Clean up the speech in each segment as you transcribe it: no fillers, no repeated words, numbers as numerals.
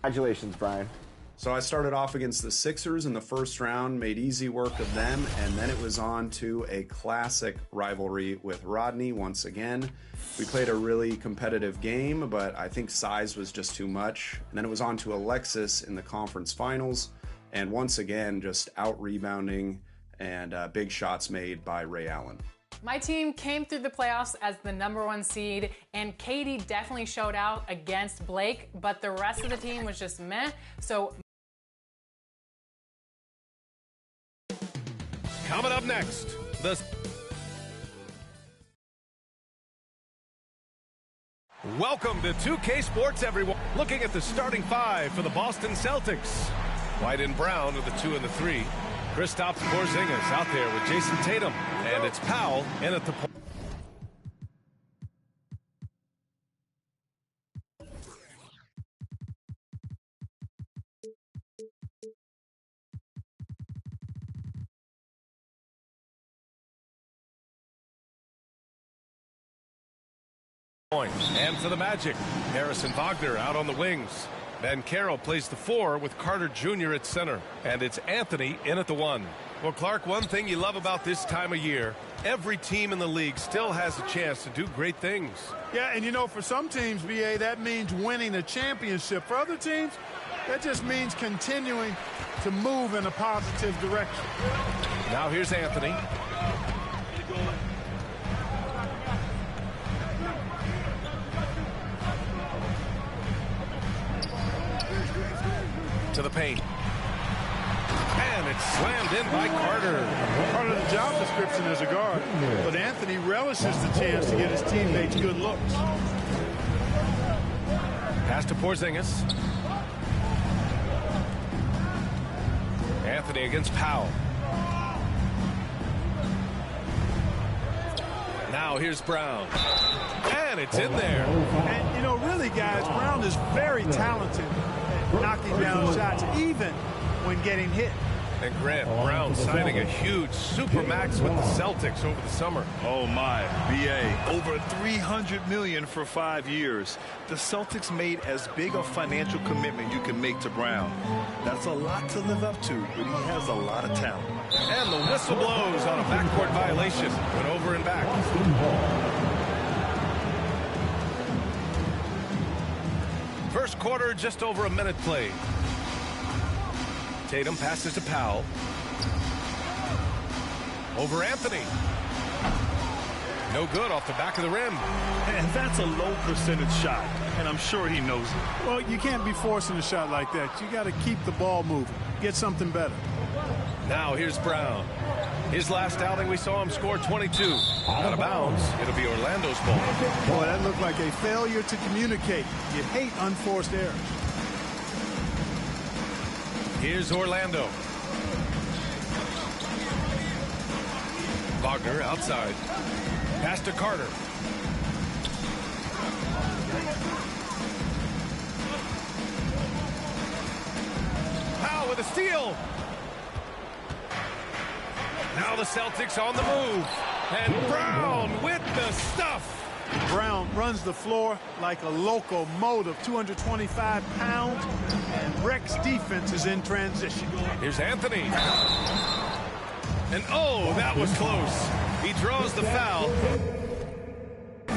Congratulations, Brian. So I started off against the Sixers in the first round, made easy work of them, and then it was on to a classic rivalry with Rodney once again. We played a really competitive game, but I think size was just too much. And then it was on to Alexis in the conference finals, and once again, just out-rebounding and big shots made by Ray Allen. My team came through the playoffs as the #1 seed, and Katie definitely showed out against Blake, but the rest of the team was just meh. So coming up next, Welcome to 2K Sports, everyone. Looking at the starting five for the Boston Celtics. White and Brown are the 2 and the 3. Kristaps Porzingis out there with Jason Tatum, and it's Powell in at the point. And for the Magic, Harrison Wagner out on the wings. Ben Carroll plays the 4 with Carter Jr. at center. And it's Anthony in at the 1. Well, Clark, one thing you love about this time of year, every team in the league still has a chance to do great things. Yeah, and you know, for some teams, BA, that means winning a championship. For other teams, that just means continuing to move in a positive direction. Now here's Anthony. To the paint. And it's slammed in by Carter. Part of the job description as a guard. But Anthony relishes the chance to get his teammates good looks. Pass to Porzingis. Anthony against Powell. Now here's Brown. And it's in there. And, you know, really, guys, Brown is very talented at knocking down shots, even when getting hit. And Grant Brown signing a huge supermax with the Celtics over the summer. Oh my, BA, over $300 million for 5 years. The Celtics made as big a financial commitment you can make to Brown. That's a lot to live up to, but he has a lot of talent. And the whistle blows on a backcourt violation. Went over and back. First quarter, just over a minute played. Tatum passes to Powell. Over Anthony. No good off the back of the rim. And that's a low percentage shot, and I'm sure he knows it. Well, you can't be forcing a shot like that. You got to keep the ball moving. Get something better. Now here's Brown. His last outing, we saw him score 22. Out of bounds. It'll be Orlando's ball. Boy, that looked like a failure to communicate. You hate unforced errors. Here's Orlando. Wagner outside. Pass to Carter. Powell with a steal. Now the Celtics on the move. And Brown with the stuff. Brown runs the floor like a locomotive, 225 pounds, and Rex defense is in transition. Here's Anthony. And oh, that was close. He draws the foul.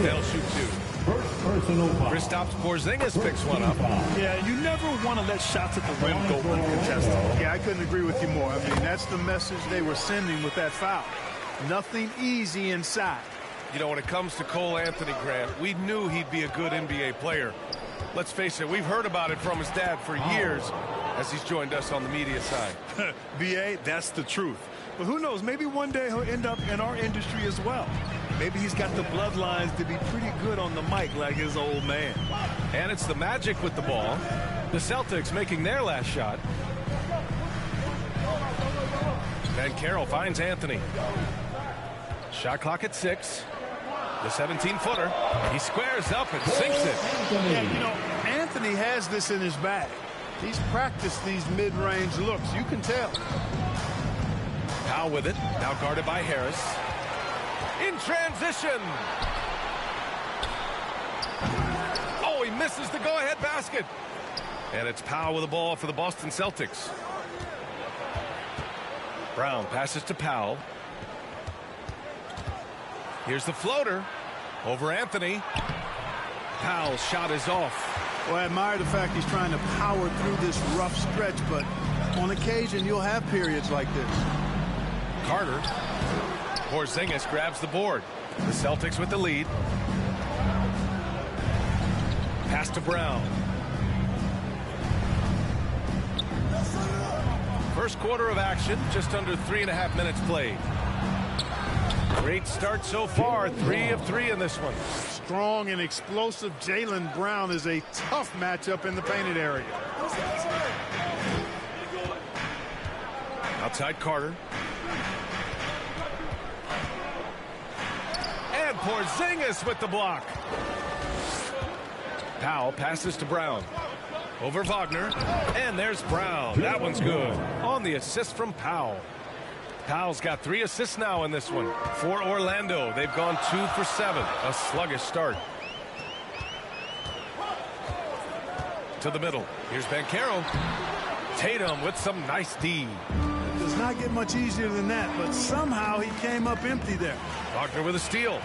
They'll shoot 2. Kristaps Porzingis picks one up. Yeah, you never want to let shots at the rim go uncontested. Yeah, I couldn't agree with you more. I mean, that's the message they were sending with that foul. Nothing easy inside. You know, when it comes to Cole Anthony, Grant, we knew he'd be a good NBA player. Let's face it, we've heard about it from his dad for years as he's joined us on the media side. BA, that's the truth. But who knows, maybe one day he'll end up in our industry as well. Maybe he's got the bloodlines to be pretty good on the mic like his old man. And it's the Magic with the ball. The Celtics making their last shot. And Carroll finds Anthony. Shot clock at 6. The 17-footer. He squares up and sinks it. Yeah, you know, Anthony has this in his bag. He's practiced these mid-range looks. You can tell. Powell with it. Now guarded by Harris. In transition. Oh, he misses the go-ahead basket. And it's Powell with the ball for the Boston Celtics. Brown passes to Powell. Here's the floater over Anthony. Powell's shot is off. Well, I admire the fact he's trying to power through this rough stretch, but on occasion you'll have periods like this. Carter. Porzingis grabs the board. The Celtics with the lead. Pass to Brown. First quarter of action, just under 3.5 minutes played. Great start so far, 3 of 3 in this one. Strong and explosive Jaylen Brown is a tough matchup in the painted area. Outside Carter. And Porzingis with the block. Powell passes to Brown. Over Wagner. And there's Brown. That one's good. On the assist from Powell. Powell's got 3 assists now in this one. For Orlando, they've gone 2 for 7. A sluggish start. To the middle. Here's Banchero. Tatum with some nice D. Does not get much easier than that, but somehow he came up empty there. Wagner with a steal.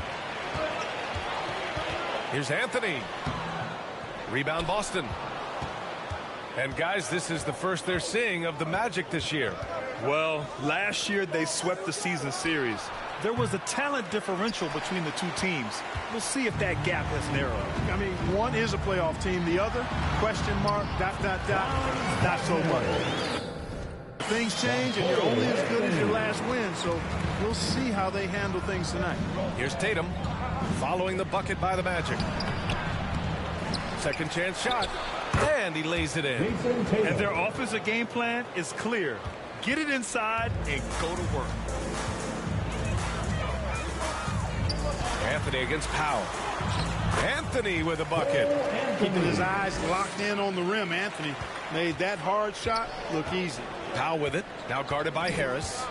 Here's Anthony. Rebound Boston. And guys, this is the first they're seeing of the Magic this year. Well, last year they swept the season series. There was a talent differential between the two teams. We'll see if that gap has narrowed. I mean, one is a playoff team. The other, question mark, ... not so much. Things change, and you're only as good as your last win, so we'll see how they handle things tonight. Here's Tatum following the bucket by the Magic. Second chance shot, and he lays it in. And their offensive game plan is clear. Get it inside and go to work. Anthony against Powell. Anthony with a bucket. Keeping his eyes locked in on the rim. Anthony made that hard shot look easy. Powell with it. Now guarded by Harris.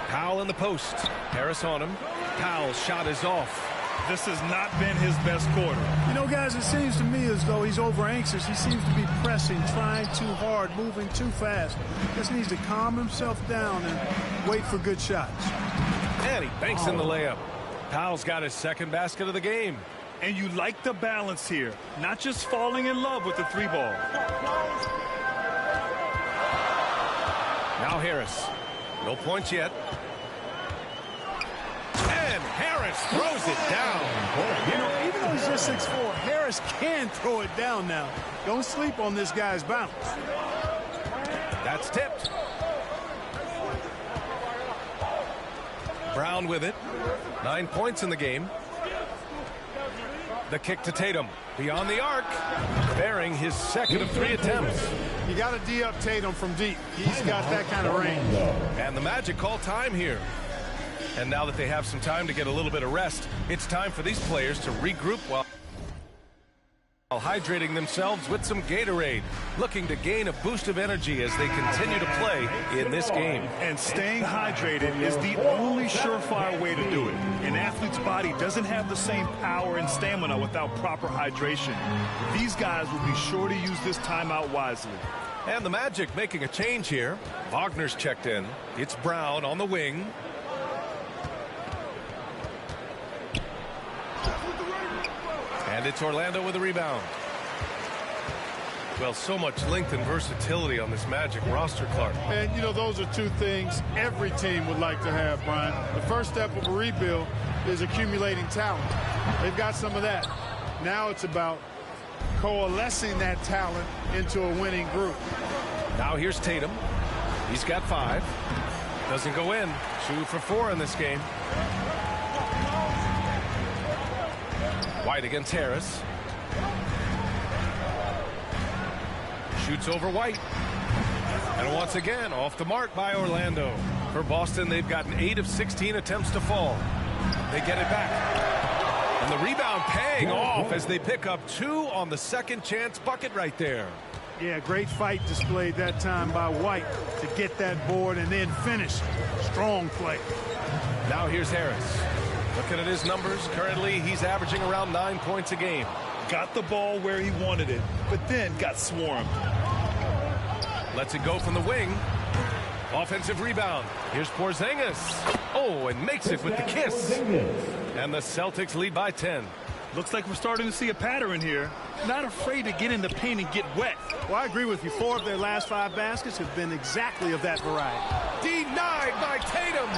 Powell in the post. Harris on him. Powell's shot is off. This has not been his best quarter. You know, guys, it seems to me as though he's over anxious. He seems to be pressing, trying too hard, moving too fast. Just needs to calm himself down and wait for good shots. And he banks in the layup. Powell's got his second basket of the game. And you like the balance here, not just falling in love with the 3-ball. Now Harris. No points yet. And Harris throws it down. You know, even though he's just 6'4", Harris can throw it down now. Don't sleep on this guy's bounce. That's tipped. Brown with it. 9 points in the game. The kick to Tatum. Beyond the arc. Bearing his second of 3 attempts. You got to D-up Tatum from deep. He's got that kind of range. And the Magic call time here. And now that they have some time to get a little bit of rest, it's time for these players to regroup while hydrating themselves with some Gatorade, looking to gain a boost of energy as they continue to play in this game. And staying hydrated is the only surefire way to do it. An athlete's body doesn't have the same power and stamina without proper hydration. These guys will be sure to use this timeout wisely. And the Magic making a change here. Wagner's checked in. It's Brown on the wing. And it's Orlando with a rebound. Well, so much length and versatility on this Magic roster, Clark. And, you know, those are two things every team would like to have, Brian. The first step of a rebuild is accumulating talent. They've got some of that. Now it's about coalescing that talent into a winning group. Now here's Tatum. He's got 5. Doesn't go in. 2 for 4 in this game. White against Harris. Shoots over White. And once again, off the mark by Orlando. For Boston, they've gotten 8 of 16 attempts to fall. They get it back. And the rebound paying off as they pick up 2 on the second chance bucket right there. Yeah, great fight displayed that time by White to get that board and then finish. Strong play. Now here's Harris. Looking at his numbers, currently he's averaging around 9 points a game. got the ball where he wanted it, but then got swarmed. Lets it go from the wing. Offensive rebound. Here's Porzingis. Oh, and makes it with the kiss. And the Celtics lead by 10. Looks like we're starting to see a pattern here. Not afraid to get in the paint and get wet. Well, I agree with you. 4 of their last 5 baskets have been exactly of that variety. Denied by Tatum.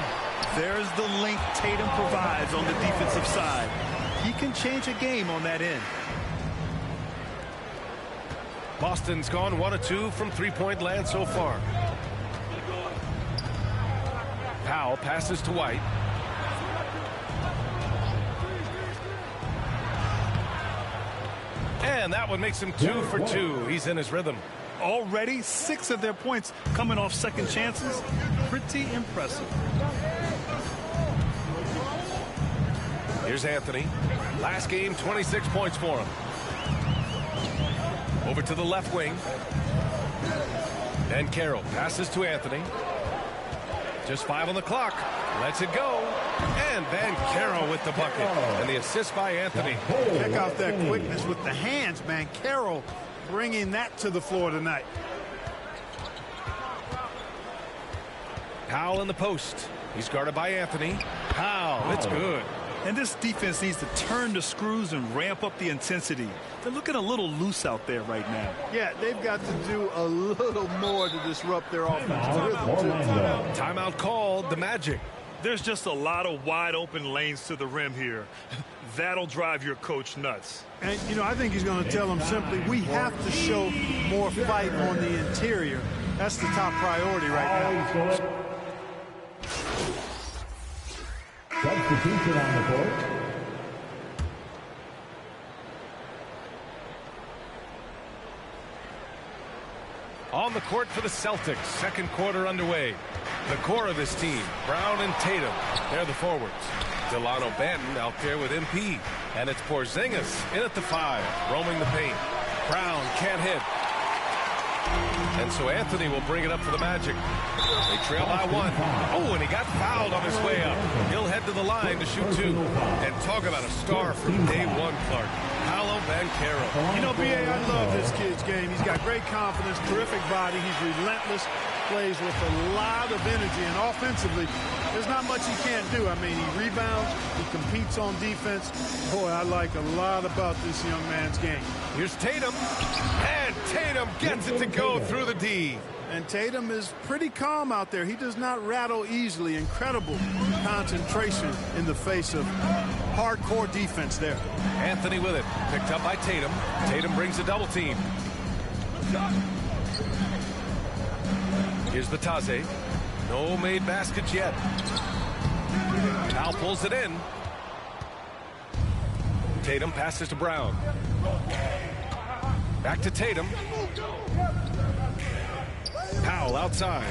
There's the length Tatum provides on the defensive side. He can change a game on that end. Boston's gone 1 of 2 from three-point land so far. Powell passes to White. And that one makes him 2 for 2. He's in his rhythm. Already 6 of their points coming off second chances. Pretty impressive. Here's Anthony. Last game, 26 points for him. Over to the left wing. And Carroll passes to Anthony. Just 5 on the clock. Lets it go. And Van Carroll with the bucket. And the assist by Anthony. Check out that quickness with the hands, man. Carroll bringing that to the floor tonight. Powell in the post. He's guarded by Anthony. Powell, it's good. And this defense needs to turn the screws and ramp up the intensity. They're looking a little loose out there right now. Yeah, they've got to do a little more to disrupt their offensive rhythm. Timeout called, the Magic. There's just a lot of wide open lanes to the rim here. That'll drive your coach nuts. And, you know, I think he's going to tell them simply, we have to show more fight on the interior. That's the top priority right now. Substitution on the court. On the court for the Celtics. Second quarter underway. The core of this team, Brown and Tatum, they're the forwards. Delano Banton out there with MP. And it's Porzingis in at the 5, roaming the paint. Brown can't hit. And so Anthony will bring it up for the Magic. They trail by 1. Oh, and he got fouled on his way up. He'll head to the line to shoot 2. And talk about a star from day 1, Clark. Paolo Banchero. You know, B.A., I love this kid's game. He's got great confidence, terrific body. He's relentless, plays with a lot of energy. And offensively, there's not much he can't do. I mean, he rebounds, he competes on defense. Boy, I like a lot about this young man's game. Here's Tatum. And Tatum gets it to go through the D. And Tatum is pretty calm out there. He does not rattle easily. Incredible concentration in the face of hardcore defense there. Anthony with it. Picked up by Tatum. Tatum brings a double team. Here's the Taze. No made baskets yet. Powell pulls it in. Tatum passes to Brown. Back to Tatum. Powell outside.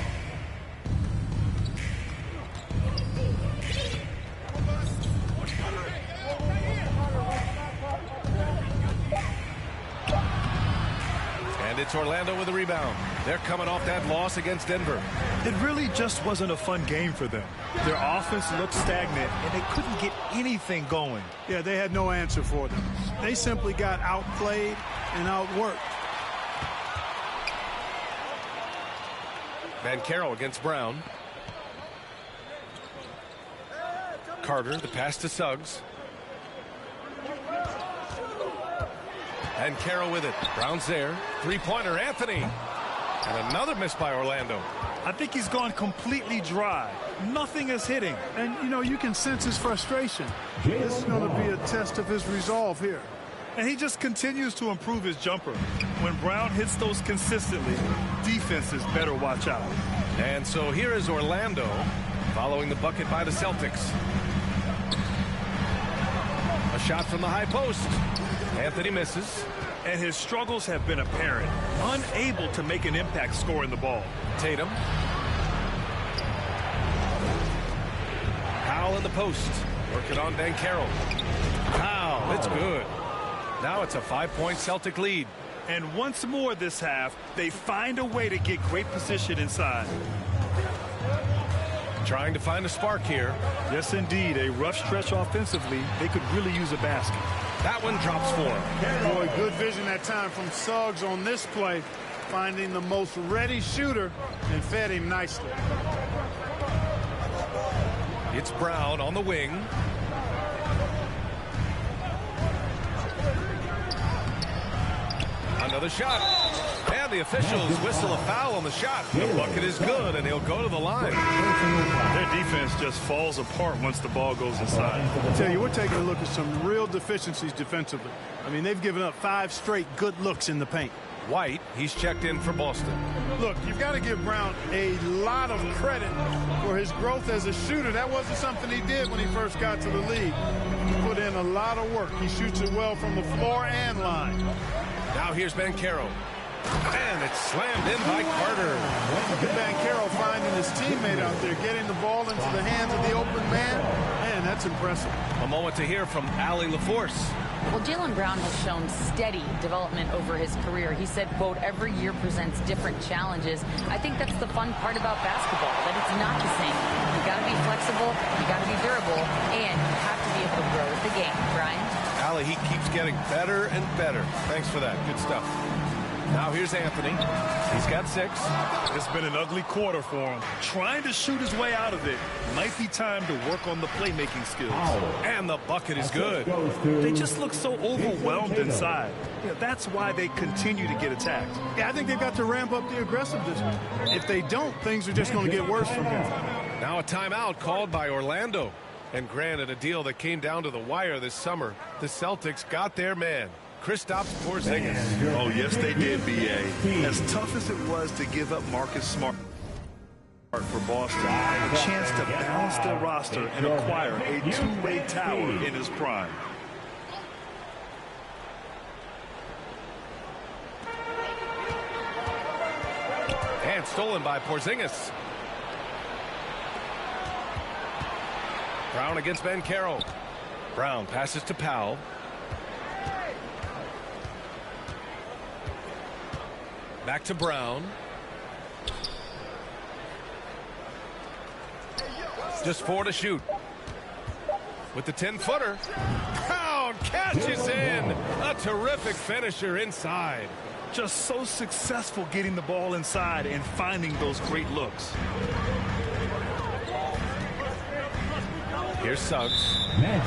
And it's Orlando with a rebound. They're coming off that loss against Denver. It really just wasn't a fun game for them. Their offense looked stagnant, and they couldn't get anything going. Yeah, they had no answer for them. They simply got outplayed and outworked. Banchero against Brown. Carter, the pass to Suggs. And Banchero with it. Brown's there. Three-pointer, Anthony. And another miss by Orlando. I think he's gone completely dry. Nothing is hitting. And, you know, you can sense his frustration. This is going to be a test of his resolve here. And he just continues to improve his jumper. When Brown hits those consistently, defenses better watch out. And so here is Orlando following the bucket by the Celtics. A shot from the high post. Anthony misses. And his struggles have been apparent. Unable to make an impact scoring the ball. Tatum. Powell in the post. Working on Banchero. Powell, it's good. Now it's a 5-point Celtic lead. And once more this half, they find a way to get great position inside. Trying to find a spark here. Yes, indeed. A rough stretch offensively. They could really use a basket. That one drops for him. Boy, good vision that time from Suggs on this play, finding the most ready shooter and fed him nicely. It's Brown on the wing. Another shot. And the officials whistle a foul on the shot. The bucket is good, and he'll go to the line. Their defense just falls apart once the ball goes inside. I tell you, we're taking a look at some real deficiencies defensively. I mean, they've given up 5 straight good looks in the paint. White, he's checked in for Boston. Look, you've got to give Brown a lot of credit for his growth as a shooter. That wasn't something he did when he first got to the league. He put in a lot of work. He shoots it well from the floor and line. Now here's Banchero. And it's slammed in by Carter. Look at Banchero finding his teammate out there, getting the ball into the hands of the open man. Man, that's impressive. A moment to hear from Allie LaForce. Well, Jaylen Brown has shown steady development over his career. He said, quote, every year presents different challenges. I think that's the fun part about basketball, that it's not the same. You got to be flexible, you got to be durable, and you have to be able to grow with the game. Brian? Allie, he keeps getting better and better. Thanks for that. Good stuff. Now here's Anthony. He's got 6. It's been an ugly quarter for him. Trying to shoot his way out of it. Might be time to work on the playmaking skills. And the bucket is good. They just look so overwhelmed inside. That's why they continue to get attacked. Yeah, I think they've got to ramp up the aggressiveness. If they don't, things are just going to get worse from here. Now a timeout called by Orlando. And granted, a deal that came down to the wire this summer. The Celtics got their man, Kristaps Porzingis. Oh, yes, they did, B.A. As tough as it was to give up Marcus Smart for Boston, a chance to balance their roster and acquire a two-way tower in his prime. And stolen by Porzingis. Brown against Banchero. Brown passes to Powell. Back to Brown. Just 4 to shoot. With the 10-footer. Brown catches in. A terrific finisher inside. Just so successful getting the ball inside and finding those great looks. Here's Suggs.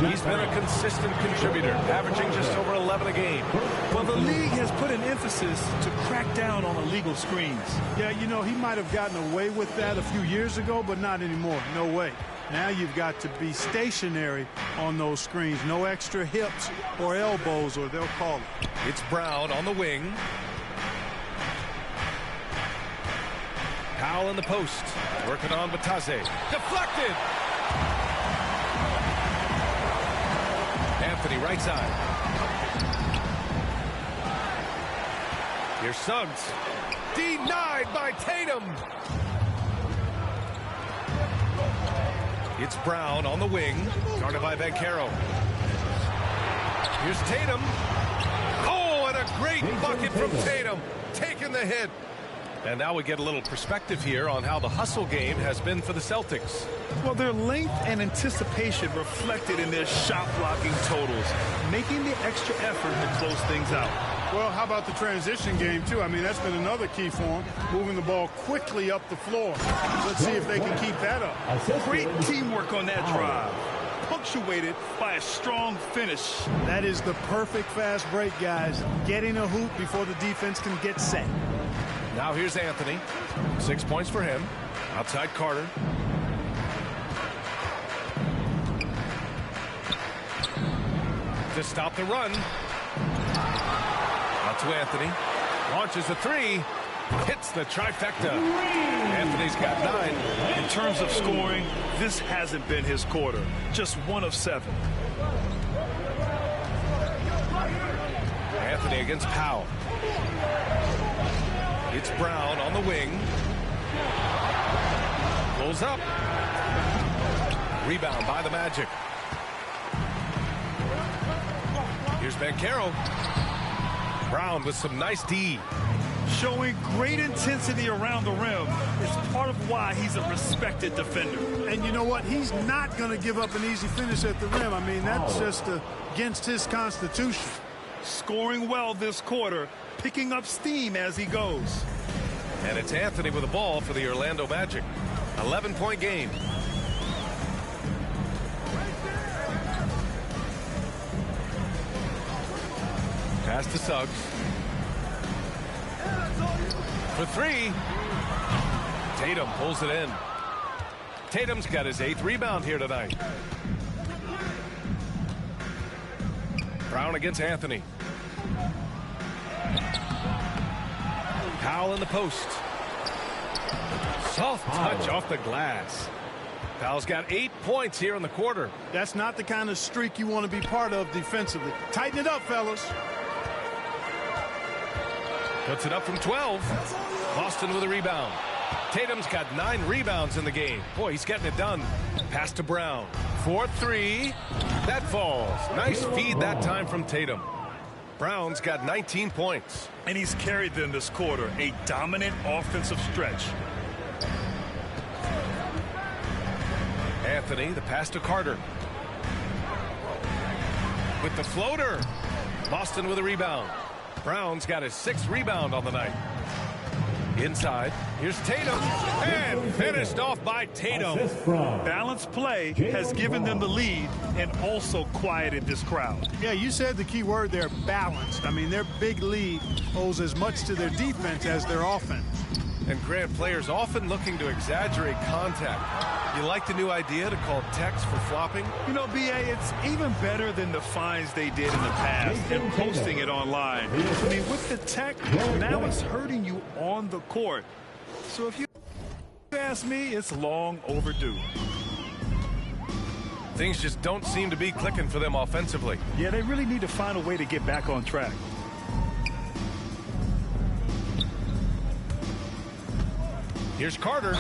He's been a consistent contributor, averaging just over 11 a game. Well, the league has put an emphasis to crack down on illegal screens. Yeah, you know, he might have gotten away with that a few years ago, but not anymore. No way. Now you've got to be stationary on those screens. No extra hips or elbows, or they'll call it. It's Brown on the wing. Powell in the post. Working on Batase. Deflected! Anthony right side. Here's Suggs. Denied by Tatum. It's Brown on the wing. Guarded by Banchero. Here's Tatum. Oh, and a great bucket from Tatum. Taking the hit. And now we get a little perspective here on how the hustle game has been for the Celtics. Well, their length and anticipation reflected in their shot blocking totals, making the extra effort to close things out. Well, how about the transition game, too? I mean, that's been another key for them, moving the ball quickly up the floor. Let's see if they can keep that up. Great teamwork on that drive, punctuated by a strong finish. That is the perfect fast break, guys. Getting a hoop before the defense can get set. Now here's Anthony. 6 points for him. Outside Carter. To stop the run. Out to Anthony. Launches a 3. Hits the trifecta. Anthony's got 9. In terms of scoring, this hasn't been his quarter. Just 1 of 7. Anthony against Powell. It's Brown on the wing. Pulls up. Rebound by the Magic. Here's Banchero. Brown with some nice D. Showing great intensity around the rim is part of why he's a respected defender. And you know what? He's not going to give up an easy finish at the rim. I mean, that's just against his constitution. Scoring well this quarter, picking up steam as he goes. And it's Anthony with the ball for the Orlando Magic. 11-point game. Pass to Suggs. For three. Tatum pulls it in. Tatum's got his 8th rebound here tonight. Brown against Anthony. Powell in the post. Soft touch off the glass. Powell's got 8 points here in the quarter. That's not the kind of streak you want to be part of defensively. Tighten it up, fellas. Puts it up from 12. Boston with a rebound. Tatum's got 9 rebounds in the game. Boy, he's getting it done. Pass to Brown. 4-3. That falls. Nice feed that time from Tatum. Brown's got 19 points. And he's carried them this quarter. A dominant offensive stretch. Anthony, the pass to Carter. With the floater. Boston with a rebound. Brown's got his 6th rebound on the night. Inside, here's Tatum, and finished off by Tatum. Balanced play has given them the lead and also quieted this crowd. Yeah, you said the key word there, balanced. I mean, their big lead owes as much to their defense as their offense. And Grant, players often looking to exaggerate contact. You like the new idea to call techs for flopping? You know, B.A., it's even better than the fines they did in the past and posting it online. I mean, with the tech, now it's hurting you on the court. So if you ask me, it's long overdue. Things just don't seem to be clicking for them offensively. Yeah, they really need to find a way to get back on track. Here's Carter.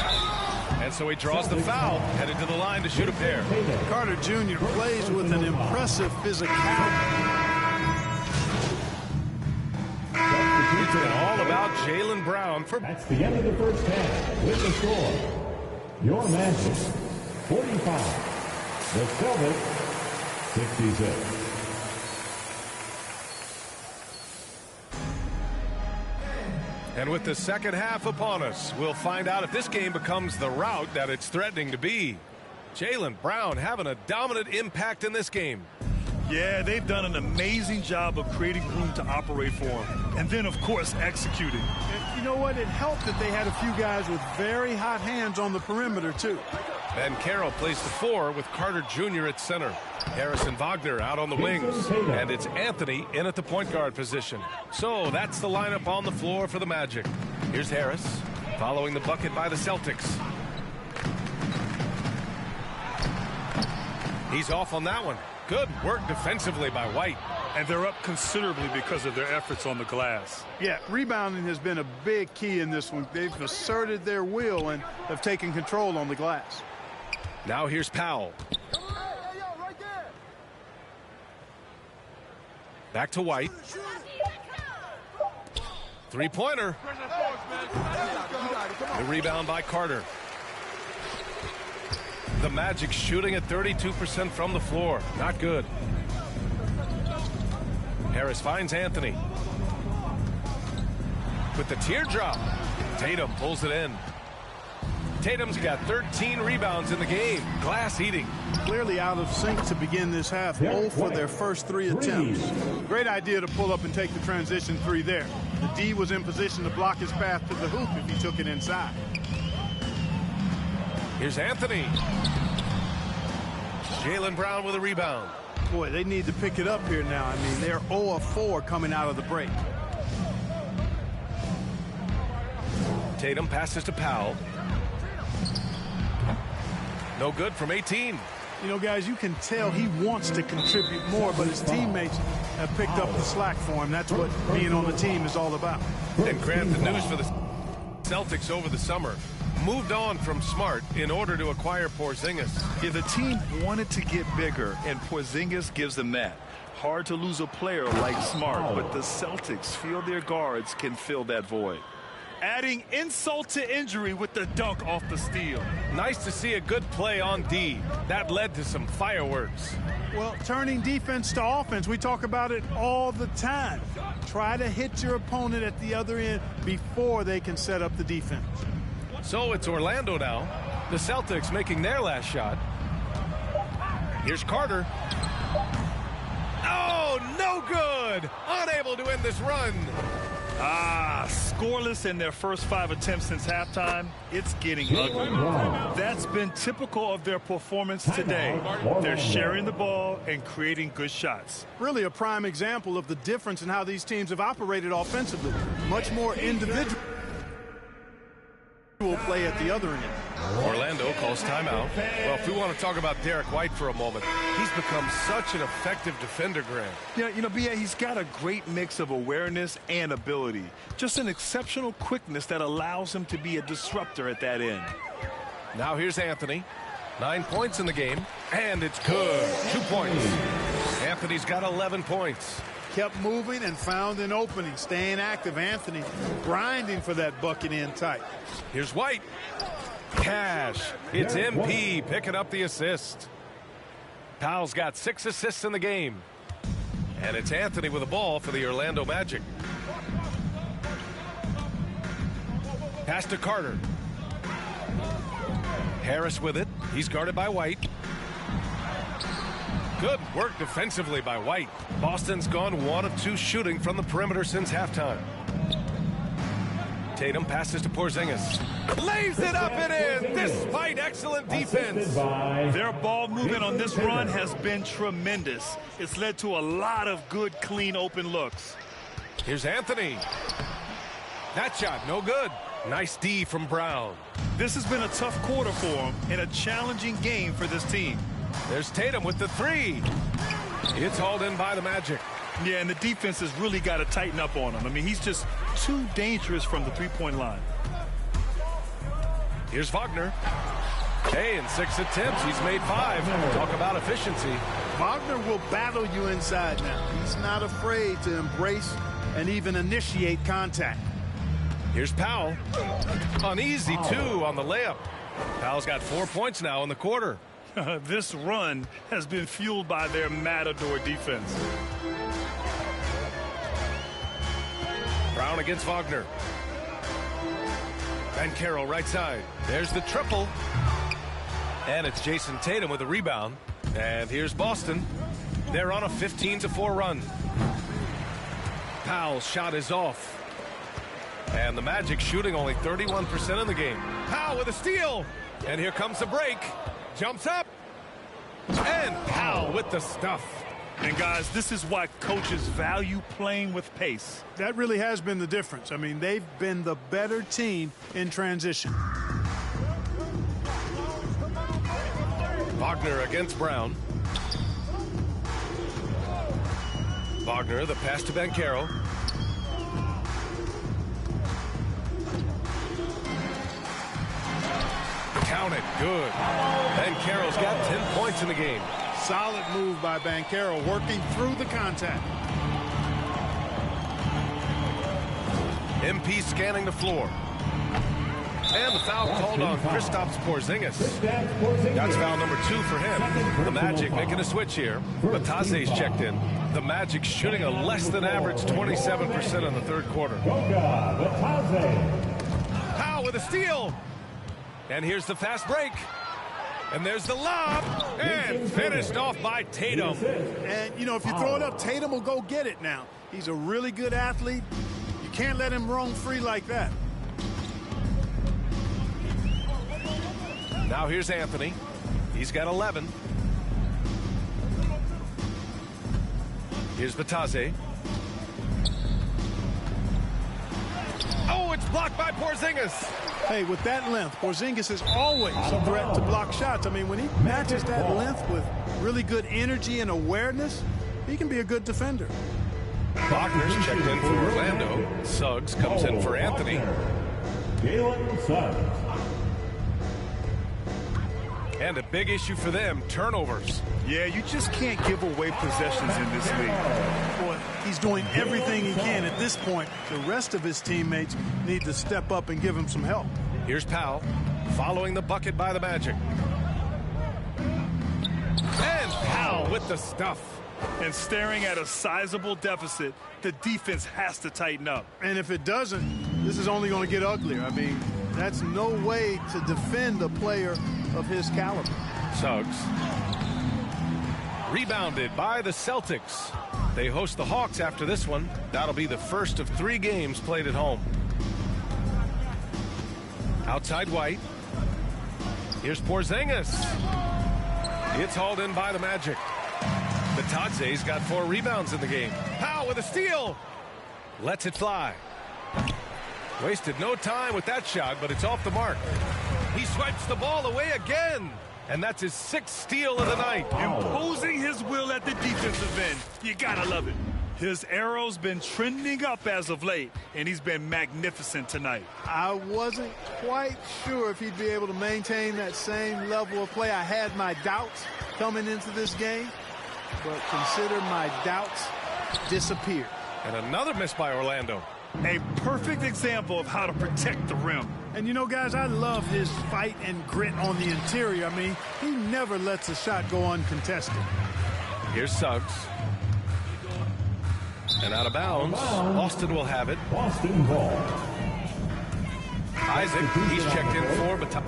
And so he draws the foul, headed to the line to shoot a pair. Carter Jr. plays with an impressive physicality. It's been all about Jaylen Brown for... That's the end of the first half. With the score, your Magic 45, the Celtics 66. And with the second half upon us, we'll find out if this game becomes the rout that it's threatening to be. Jaylen Brown having a dominant impact in this game. Yeah, they've done an amazing job of creating room to operate for him. And then, of course, executing. And you know what? It helped that they had a few guys with very hot hands on the perimeter, too. Ben Carroll plays the 4 with Carter Jr. at center. Harrison Wagner out on the wings. And it's Anthony in at the point guard position. So that's the lineup on the floor for the Magic. Here's Harris following the bucket by the Celtics. He's off on that one. Good work defensively by White. And they're up considerably because of their efforts on the glass. Yeah, rebounding has been a big key in this one. They've asserted their will and have taken control on the glass. Now here's Powell. Back to White. Three-pointer. The rebound by Carter. The Magic shooting at 32% from the floor. Not good. Harris finds Anthony. With the teardrop. Tatum pulls it in. Tatum's got 13 rebounds in the game. Glass eating. Clearly out of sync to begin this half. 0 for their first 3 attempts. Great idea to pull up and take the transition 3 there. The D was in position to block his path to the hoop if he took it inside. Here's Anthony. Jaylen Brown with a rebound. Boy, they need to pick it up here now. I mean, they're 0 of 4 coming out of the break. Tatum passes to Powell. No good from 18. You know, guys, you can tell he wants to contribute more, but his teammates have picked up the slack for him. That's what being on the team is all about. And Grant, the news for the Celtics over the summer moved on from Smart in order to acquire Porzingis. Yeah, the team wanted to get bigger, and Porzingis gives them that. Hard to lose a player like Smart, but the Celtics feel their guards can fill that void. Adding insult to injury with the dunk off the steal. Nice to see a good play on D. That led to some fireworks. Well, turning defense to offense, we talk about it all the time. Try to hit your opponent at the other end before they can set up the defense. So it's Orlando now. The Celtics making their last shot. Here's Carter. Oh, no good! Unable to end this run. Scoreless in their first 5 attempts since halftime. It's getting ugly. That's been typical of their performance today. They're sharing the ball and creating good shots. Really a prime example of the difference in how these teams have operated offensively. Much more individual play at the other end. Orlando calls timeout. Well, if we want to talk about Derek White for a moment, he's become such an effective defender, Grant. Yeah, you know, B.A., he's got a great mix of awareness and ability. Just an exceptional quickness that allows him to be a disruptor at that end. Now here's Anthony. 9 points in the game, and it's good. 2 points. Anthony's got 11 points. Kept moving and found an opening. Staying active. Anthony grinding for that bucket in tight. Here's White. Cash. It's MP picking up the assist. Powell's got 6 assists in the game. And it's Anthony with the ball for the Orlando Magic. Pass to Carter. Harris with it. He's guarded by White. Good work defensively by White. Boston's gone 1 of 2 shooting from the perimeter since halftime. Tatum passes to Porzingis. Lays it up and in despite excellent defense. Their ball movement on this run has been tremendous. It's led to a lot of good, clean, open looks. Here's Anthony. That shot, no good. Nice D from Brown. This has been a tough quarter for him and a challenging game for this team. There's Tatum with the 3. It's hauled in by the Magic. Yeah, and the defense has really got to tighten up on him. I mean, he's just too dangerous from the three-point line. Here's Wagner. Hey, in 6 attempts, he's made 5. Talk about efficiency. Wagner will battle you inside now. He's not afraid to embrace and even initiate contact. Here's Powell. Uneasy, 2 on the layup. Powell's got 4 points now in the quarter. This run has been fueled by their Matador defense. Brown against Wagner. Banchero right side. There's the triple. And it's Jason Tatum with a rebound. And here's Boston. They're on a 15-4 run. Powell's shot is off. And the Magic shooting only 31% in the game. Powell with a steal. And here comes the break. Jumps up. And Powell with the stuff. And guys, this is why coaches value playing with pace. That really has been the difference. I mean, they've been the better team in transition. Wagner against Brown. Wagner, the pass to Banchero. Count it. Good. Banchero's got 10 points in the game. Solid move by Banchero, working through the contact. MP scanning the floor. And the foul called on Kristaps Porzingis. That's foul number 2 for him. The Magic making a switch here. Batase's checked in. The Magic shooting a less than average 27% in the third quarter. Powell with a steal. And here's the fast break. And there's the lob. And finished off by Tatum. And, you know, if you throw it up, Tatum will go get it now. He's a really good athlete. You can't let him roam free like that. Now here's Anthony. He's got 11. Here's Batase. Oh, it's blocked by Porzingis. Hey, with that length, Porzingis is always a threat to block shots. I mean, when he matches that length with really good energy and awareness, he can be a good defender. Wagner's checked in for Orlando. Suggs comes in for Anthony. And a big issue for them, turnovers. Yeah, you just can't give away possessions in this league. Boy, he's doing everything he can at this point. The rest of his teammates need to step up and give him some help. Here's Powell, following the bucket by the Magic. And Powell with the stuff. And staring at a sizable deficit, the defense has to tighten up. And if it doesn't, this is only going to get uglier. I mean, that's no way to defend a player of his caliber. Suggs. Rebounded by the Celtics. They host the Hawks after this one. That'll be the first of 3 games played at home. Outside White. Here's Porzingis. It's hauled in by the Magic. Batadze's got 4 rebounds in the game. Powell with a steal. Lets it fly. Wasted no time with that shot, but it's off the mark. He swipes the ball away again. And that's his 6th steal of the night. Imposing his will at the defensive end. You gotta love it. His arrow's been trending up as of late, and he's been magnificent tonight. I wasn't quite sure if he'd be able to maintain that same level of play. I had my doubts coming into this game, but consider my doubts disappeared. And another miss by Orlando. A perfect example of how to protect the rim. And, you know, guys, I love his fight and grit on the interior. I mean, he never lets a shot go uncontested. Here's Suggs. And out of bounds. Boston will have it. Boston ball. Isaac, he's checked in for Baton.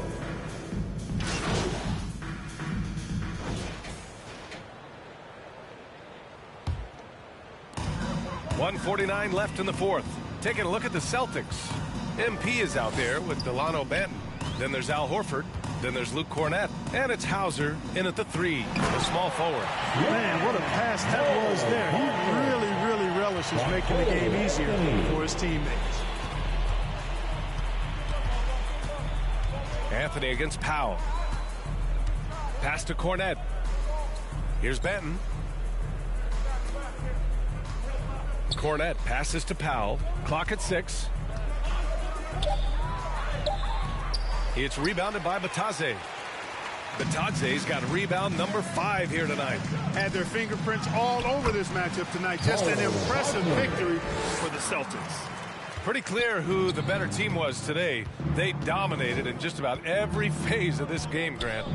.149 left in the 4th. Taking a look at the Celtics. MP is out there with Delano Banton. Then there's Al Horford. Then there's Luke Cornett. And it's Hauser in at the 3, the small forward. Man, what a pass that was there. He really relishes making the game easier for his teammates. Anthony against Powell. Pass to Cornett. Here's Banton. Cornett passes to Powell. Clock at 6. It's rebounded by Batadze. Batadze's got rebound number 5 here tonight. Had their fingerprints all over this matchup tonight. Just an impressive victory For the Celtics. Pretty clear who the better team was today. They dominated in just about every phase of this game, Grant.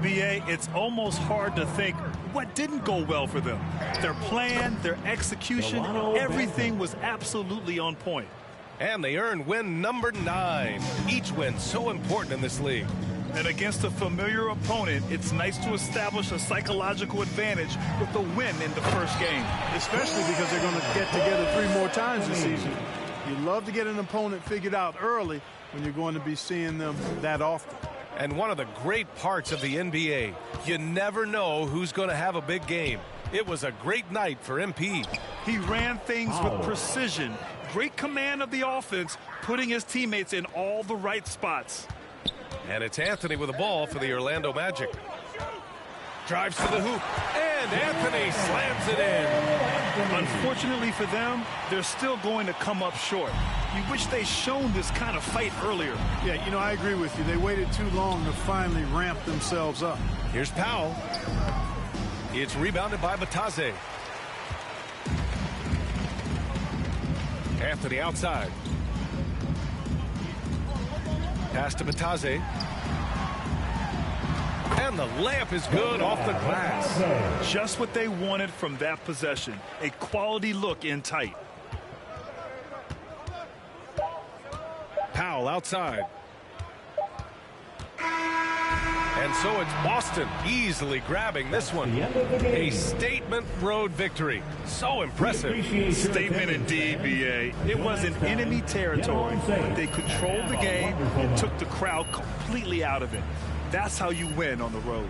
B.A., it's almost hard to think what didn't go well for them. Their plan, their execution, everything was absolutely on point. And they earned win number 9. Each win so important in this league. And against a familiar opponent, it's nice to establish a psychological advantage with a win in the first game. especially because they're going to get together 3 more times this season. You love to get an opponent figured out early when you're going to be seeing them that often. And one of the great parts of the NBA, you never know who's going to have a big game. It was a great night for MP. He ran things with precision, great command of the offense, putting his teammates in all the right spots. And it's Anthony with the ball for the Orlando Magic. Drives to the hoop, and Anthony slams it in. Unfortunately for them, they're still going to come up short. You wish they'd shown this kind of fight earlier. Yeah, you know, I agree with you. They waited too long to finally ramp themselves up. Here's Powell. It's rebounded by Batadze. Anthony outside. Pass to Batadze. And the layup is good off the glass. Just what they wanted from that possession. A quality look in tight. Powell outside. And so it's Boston easily grabbing this one. A statement road victory. So impressive. Statement indeed, B.A. It was in enemy territory. They controlled the game and took the crowd completely out of it. That's how you win on the road.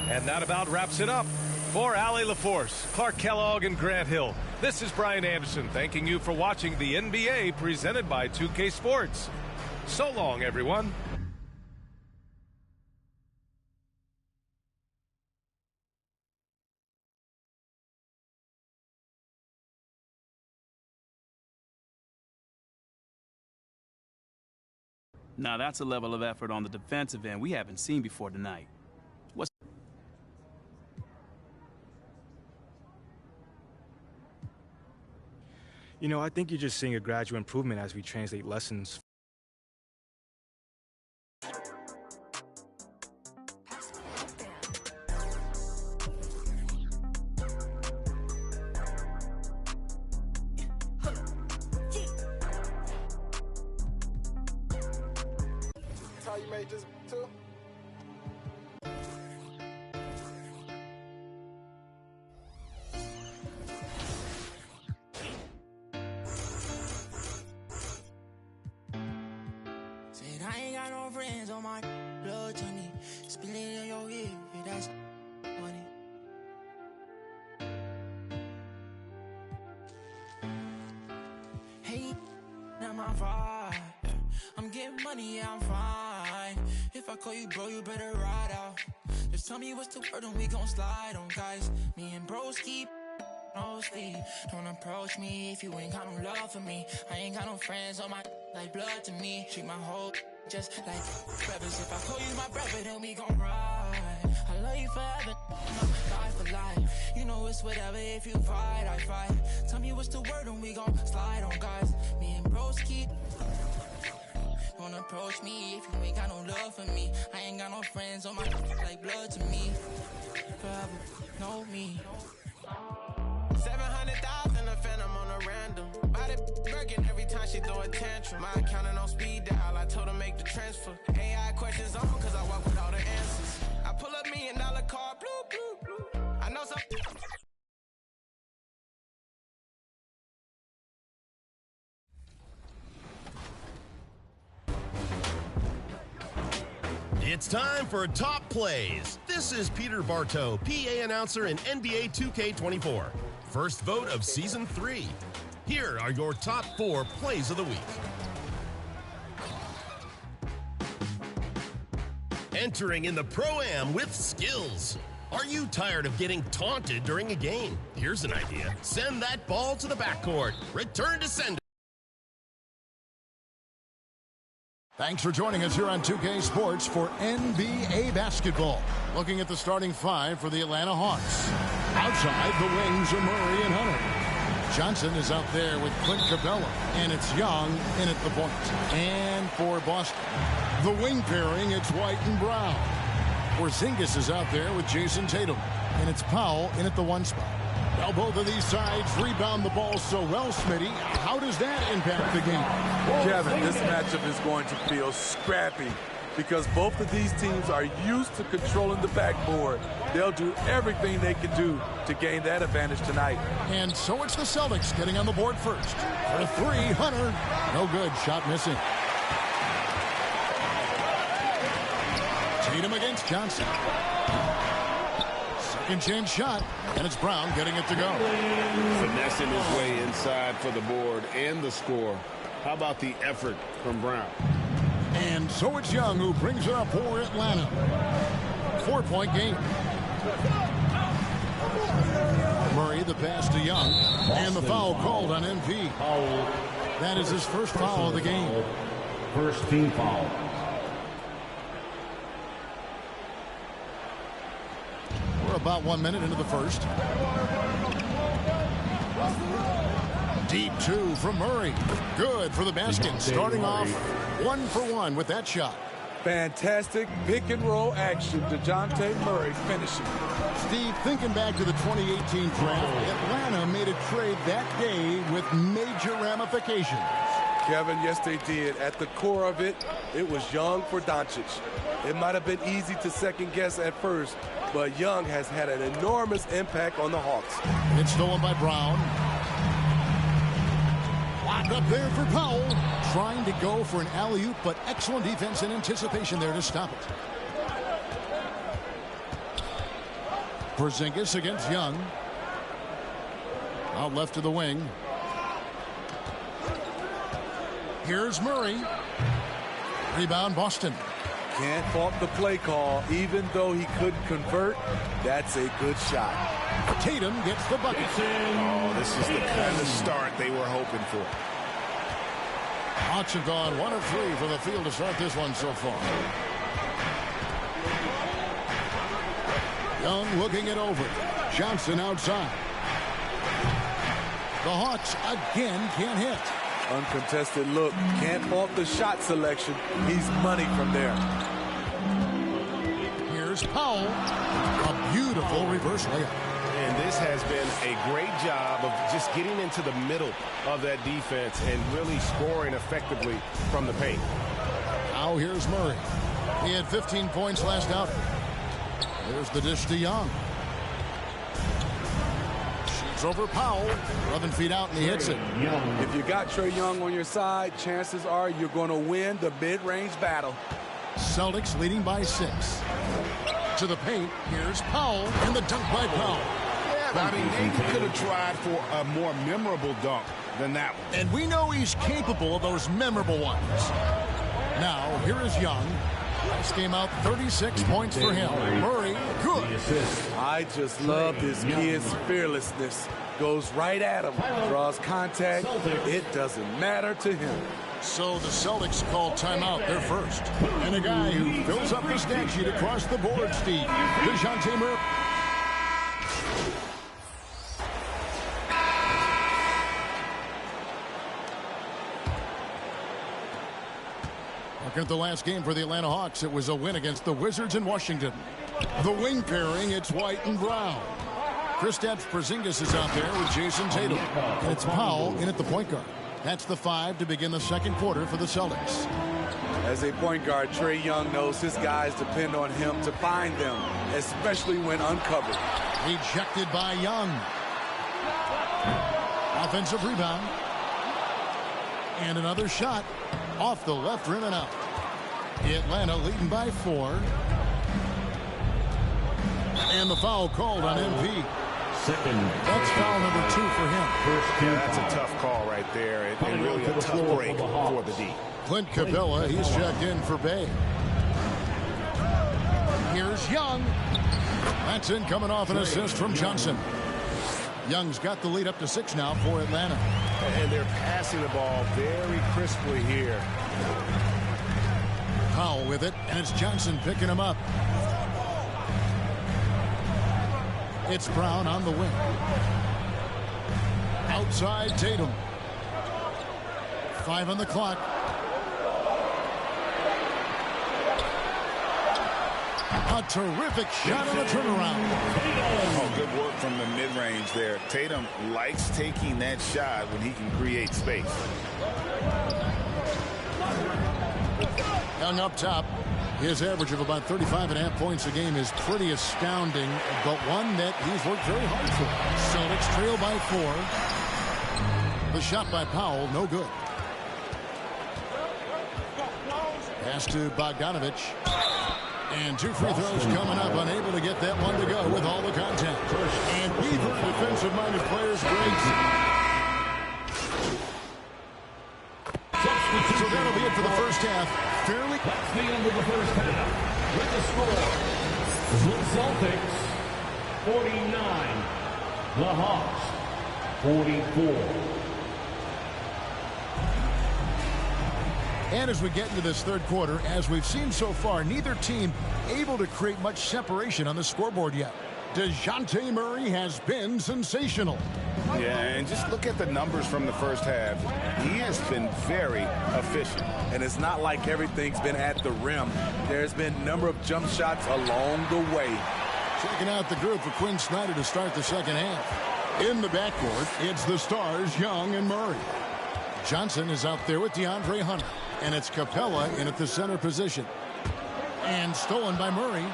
And that about wraps it up. For Allie LaForce, Clark Kellogg, and Grant Hill, this is Brian Anderson thanking you for watching the NBA presented by 2K Sports. So long, everyone. Now that's a level of effort on the defensive end we haven't seen before tonight. You know, I think you're just seeing a gradual improvement as we translate lessons. That's how you made this too? I ain't got no friends on my blood journey. Spill it in your ear, that's money. Hey, not my vibe. I'm getting money, yeah, I'm fine. If I call you bro, you better ride out. Just tell me what's the word and we gon' slide on, guys. Me and bros keep no sleep. Don't approach me if you ain't got no love for me. I ain't got no friends on my like blood to me. Treat my whole just like brothers. If I call you my brother, then we gon' ride. I love you forever, life for life. You know it's whatever, if you fight, I fight. Tell me what's the word and we gon' slide on, guys. Me and bros keep. Don't approach me if you ain't got no love for me. I ain't got no friends on my like blood to me. Forever, know me. 700,000 a phantom on a random. Body working every time she throw a tantrum. My accountant on speed dial, I told her make the transfer. AI questions on, cause I walk with all the answers. I pull up $1 million car, blue, blue, blue. I know some. It's time for Top Plays. This is Peter Bartow, PA announcer in NBA 2K24. First vote of Season 3. Here are your top 4 plays of the week. Entering in the Pro-Am with skills. Are you tired of getting taunted during a game? Here's an idea. Send that ball to the backcourt. Return to sender. Thanks for joining us here on 2K Sports for NBA basketball. Looking at the starting 5 for the Atlanta Hawks. Outside, the wings are Murray and Hunter. Johnson is out there with Clint Capella, and it's Young in at the point. And for Boston, the wing pairing, it's White and Brown. Porzingis is out there with Jason Tatum, and it's Powell in at the 1 spot. Well, both of these sides rebound the ball so well, Smitty. How does that impact the game? Kevin, this matchup is going to feel scrappy because both of these teams are used to controlling the backboard. They'll do everything they can do to gain that advantage tonight. And so it's the Celtics getting on the board first. For 3, Hunter. No good. Shot missing. Tatum against Johnson. Second chance shot, and it's Brown getting it to go. Finessing his way inside for the board and the score. How about the effort from Brown? And so it's Young who brings it up for Atlanta. 4-point game. Murray the pass to Young, and the foul called on MP. That is his first foul of the game. First team foul. We're about 1 minute into the first. Deep 2 from Murray. Good for the basket. Starting off 1 for 1 with that shot. Fantastic pick and roll action. DeJounte Murray finishing. Steve, thinking back to the 2018 draft, Atlanta made a trade that day with major ramifications. Kevin, yes, they did. At the core of it, it was Young for Doncic. It might have been easy to second guess at first, but Young has had an enormous impact on the Hawks. It's stolen by Brown. Locked up there for Powell. Trying to go for an alley-oop, but excellent defense and anticipation there to stop it. Porzingis against Young. Out left to the wing. Here's Murray. Rebound Boston. Can't fault the play call. Even though he couldn't convert, that's a good shot. Tatum gets the bucket. Oh, this is the kind of start they were hoping for. Hawks have gone 1 of 3 from the field to start this one so far. Young looking it over. Johnson outside. The Hawks again can't hit. Uncontested look. Can't fault the shot selection. He's money from there. Here's Powell. A beautiful reverse layup. And this has been a great job of just getting into the middle of that defense and really scoring effectively from the paint. Now here's Murray. He had 15 points last out. There's the dish to Young. Shoots over Powell. 11 feet out, and he hits it. If you got Trae Young on your side, chances are you're going to win the mid-range battle. Celtics leading by 6. To the paint. Here's Powell, and the dunk by Powell. I mean, they could have tried for a more memorable dunk than that one. And we know he's capable of those memorable ones. Now, here is Young. Last game out, 36 points for him. Murray, good. I just love this kid's fearlessness. Goes right at him. Draws contact. It doesn't matter to him. So the Celtics call timeout, their first. And a guy who fills up the stat sheet across the board, Steve. DeJounte Murray. Looking at the last game for the Atlanta Hawks, it was a win against the Wizards in Washington. The wing pairing, it's White and Brown. Kristaps Porzingis is out there with Jason Tatum. And it's Powell in at the point guard. That's the 5 to begin the second quarter for the Celtics. As a point guard, Trae Young knows his guys depend on him to find them, especially when uncovered. Ejected by Young. Offensive rebound. And another shot off the left rim and out. Atlanta leading by 4. And the foul called on MP. That's foul number 2 for him. Yeah, that's a tough call right there, and really a tough break for the D. Clint Capella, he's checked in for Bay. Here's Young. That's in, coming off an assist from Johnson. Young's got the lead up to 6 now for Atlanta. And they're passing the ball very crisply here. Powell with it, and it's Johnson picking him up. It's Brown on the wing. Outside Tatum. 5 on the clock. A terrific shot on the turnaround. Oh, good work from the mid-range there. Tatum likes taking that shot when he can create space. Young up top. His average of about 35.5 points a game is pretty astounding, but one that he's worked very hard for. Celtics trail by 4. The shot by Powell, no good. Pass to Bogdanovich. And 2 free throws coming up, unable to get that one to go with all the contact. And Beaver defensive-minded players breaks. So that'll be it for the first half. Fairly. That's the end of the first half. With the score, the Celtics 49, the Hawks 44. And as we get into this third quarter, as we've seen so far, neither team able to create much separation on the scoreboard yet. DeJounte Murray has been sensational. Yeah, and just look at the numbers from the first half. He has been very efficient. And it's not like everything's been at the rim. There's been a number of jump shots along the way. Checking out the group for Quinn Snyder to start the second half. In the backcourt, it's the stars, Young and Murray. Johnson is out there with DeAndre Hunter. And it's Capella in at the center position. And stolen by Murray.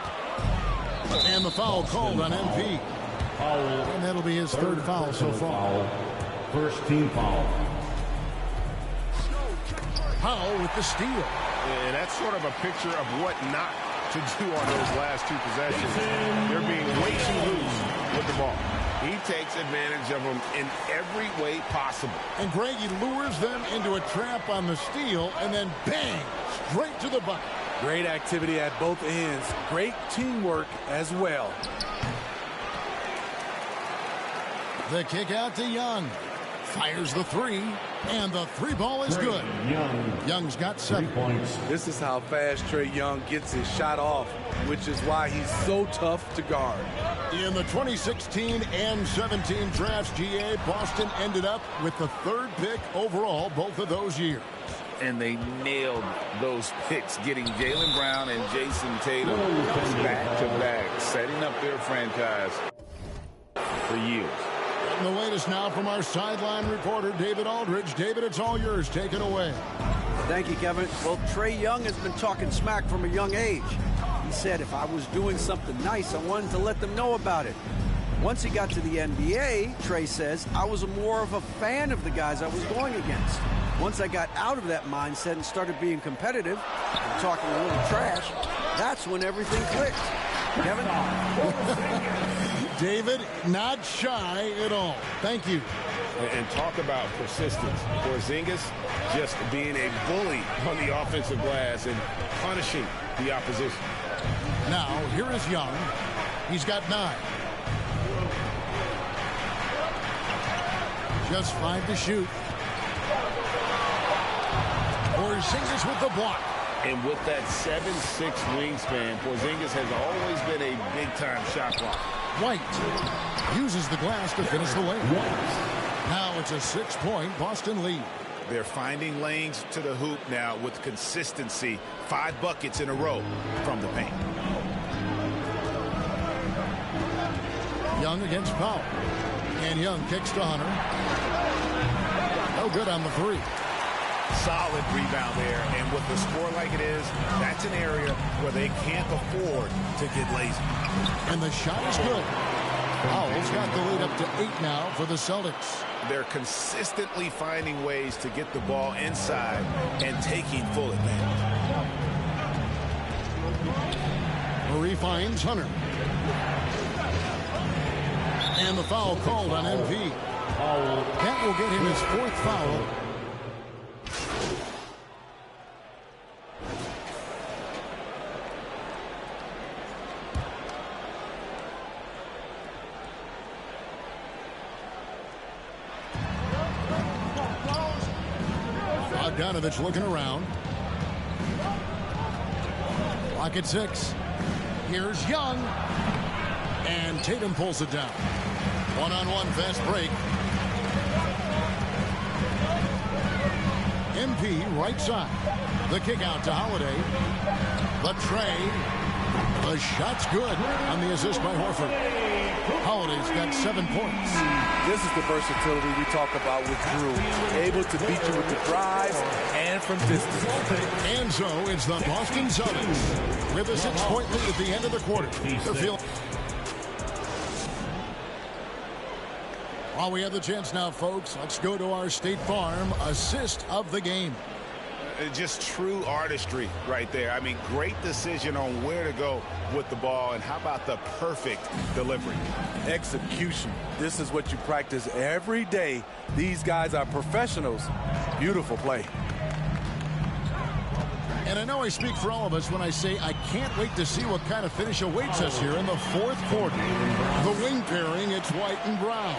And the foul called on MP. And that'll be his third foul so far. First team foul. Powell with the steal. And that's sort of a picture of what not to do on those last 2 possessions. They're being way too loose with the ball. He takes advantage of them in every way possible. And Greg, he lures them into a trap on the steal, and then bang, straight to the bucket. Great activity at both ends. Great teamwork as well. The kick out to Young. Fires the three, and the three ball is good. Young's got 7 points. This is how fast Trae Young gets his shot off, which is why he's so tough to guard. In the 2016 and 17 drafts, GA, Boston ended up with the 3rd pick overall both of those years. And they nailed those picks, getting Jaylen Brown and Jason Tatum back-to-back, setting up their franchise for years. And the latest now from our sideline reporter, David Aldridge. David, it's all yours. Take it away. Thank you, Kevin. Well, Trae Young has been talking smack from a young age. He said if I was doing something nice, I wanted to let them know about it. Once he got to the NBA, Trae says, I was more of a fan of the guys I was going against. Once I got out of that mindset and started being competitive and talking a little trash, that's when everything clicked. Kevin? David, not shy at all. Thank you. And talk about persistence. Porzingis just being a bully on the offensive glass and punishing the opposition. Now, here is Young. He's got 9. Just 5 to shoot. Porzingis with the block. And with that 7'6" wingspan, Porzingis has always been a big-time shot blocker. White uses the glass to finish the lane. Now it's a 6-point Boston lead. They're finding lanes to the hoop now with consistency. 5 buckets in a row from the paint. Young against Powell. And Young kicks to Hunter. No good on the 3. Solid rebound there, and with the score like it is, that's an area where they can't afford to get lazy. And the shot is good. Powell's got the lead up to 8 now for the Celtics. They're consistently finding ways to get the ball inside and taking full advantage. Murray finds Hunter. And the foul called on MP. That will get him his 4th foul. Bogdanovich looking around. Clock at 6. Here's Young. And Tatum pulls it down. One-on-one fast break. MP right side. The kick out to Holiday. The trade. The shot's good on the assist by Horford. Holiday's got 7 points. This is the versatility we talk about with Drew. Able to beat you with the drive and from distance. And so it's the Boston Celtics with a 6-point lead at the end of the quarter. While we have the chance now, folks, let's go to our State Farm assist of the game. Just true artistry right there. I mean, great decision on where to go with the ball, and how about the perfect delivery? Execution. This is what you practice every day. These guys are professionals. Beautiful play. And I know I speak for all of us when I say I can't wait to see what kind of finish awaits us here in the 4th quarter. The wing pairing, it's White and Brown.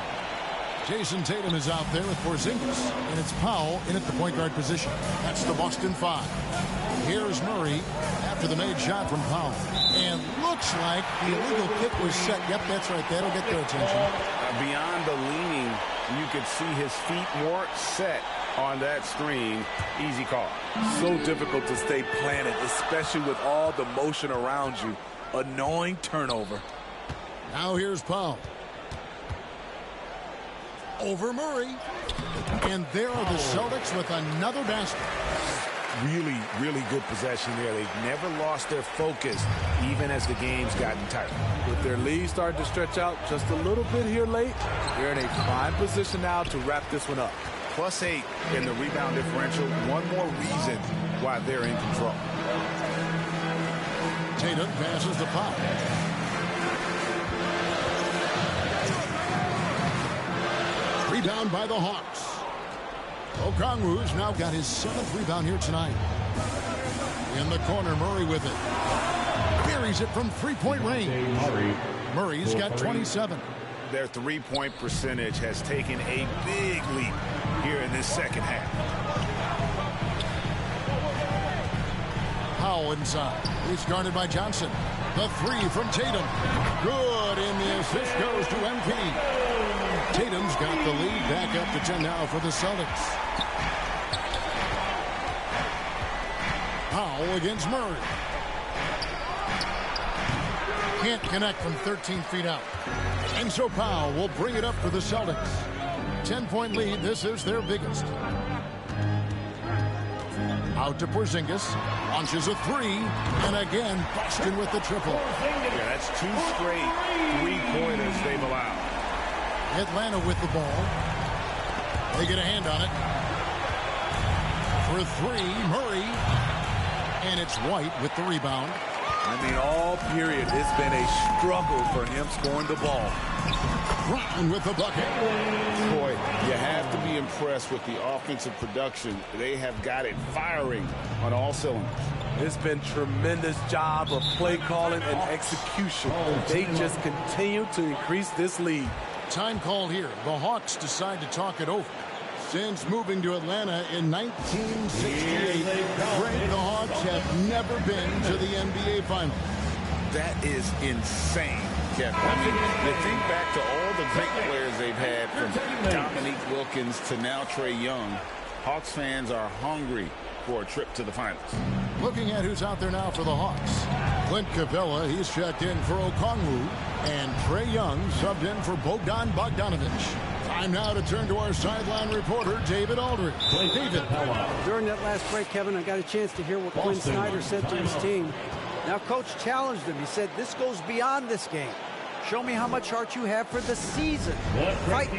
Jason Tatum is out there with Porzingis, and it's Powell in at the point guard position. That's the Boston 5. Here's Murray after the made shot from Powell. And looks like the illegal kick was set. Yep, that's right. That'll get their attention. Beyond the leaning, you could see his feet more set on that screen. Easy call. So difficult to stay planted, especially with all the motion around you. Annoying turnover. Now here's Powell. Over Murray. And there are the Celtics with another basket. Really, really good possession there. They've never lost their focus, even as the game's gotten tighter. With their lead starting to stretch out just a little bit here late, they're in a prime position now to wrap this one up. +8 in the rebound differential. One more reason why they're in control. Tatum passes the Powell. Rebound by the Hawks. Okongwu's now got his 7th rebound here tonight. In the corner, Murray with it. Buries it from 3-point range. Murray's got 27. their three-point percentage has taken a big leap here in this second half. Powell inside. He's guarded by Johnson. The three from Tatum. Good, and the assist goes to MP. Tatum's got the lead back up to 10 now for the Celtics. Powell against Murray. Can't connect from 13 feet out. And so Powell will bring it up for the Celtics. 10-point lead. This is their biggest. Out to Porzingis. Launches a three. And again, Boston with the triple. Yeah, that's 2 straight three-pointers they've allowed. Atlanta with the ball. They get a hand on it. For three, Murray. And it's White with the rebound. I mean, all period, it's been a struggle for him scoring the ball. Brown with the bucket. Boy, you have to be impressed with the offensive production. They have got it firing on all cylinders. It's been tremendous job of play calling and execution. They just continue to increase this lead. Time called here. The Hawks decide to talk it over. Since moving to Atlanta in 1968, the Hawks have never been to the NBA Finals. That is insane, Kevin. I mean, you think back to all the great players they've had, from Dominique Wilkins to now Trae Young. Hawks fans are hungry for a trip to the finals. Looking at who's out there now for the Hawks. Clint Capella, he's checked in for Okongwu, and Trae Young subbed in for Bogdan Bogdanovic. Time now to turn to our sideline reporter, David Aldridge. David. During that last break, Kevin, I got a chance to hear what Quinn Snyder said to his team. Now, Coach challenged him. He said, this goes beyond this game. Show me how much heart you have for the season. Fight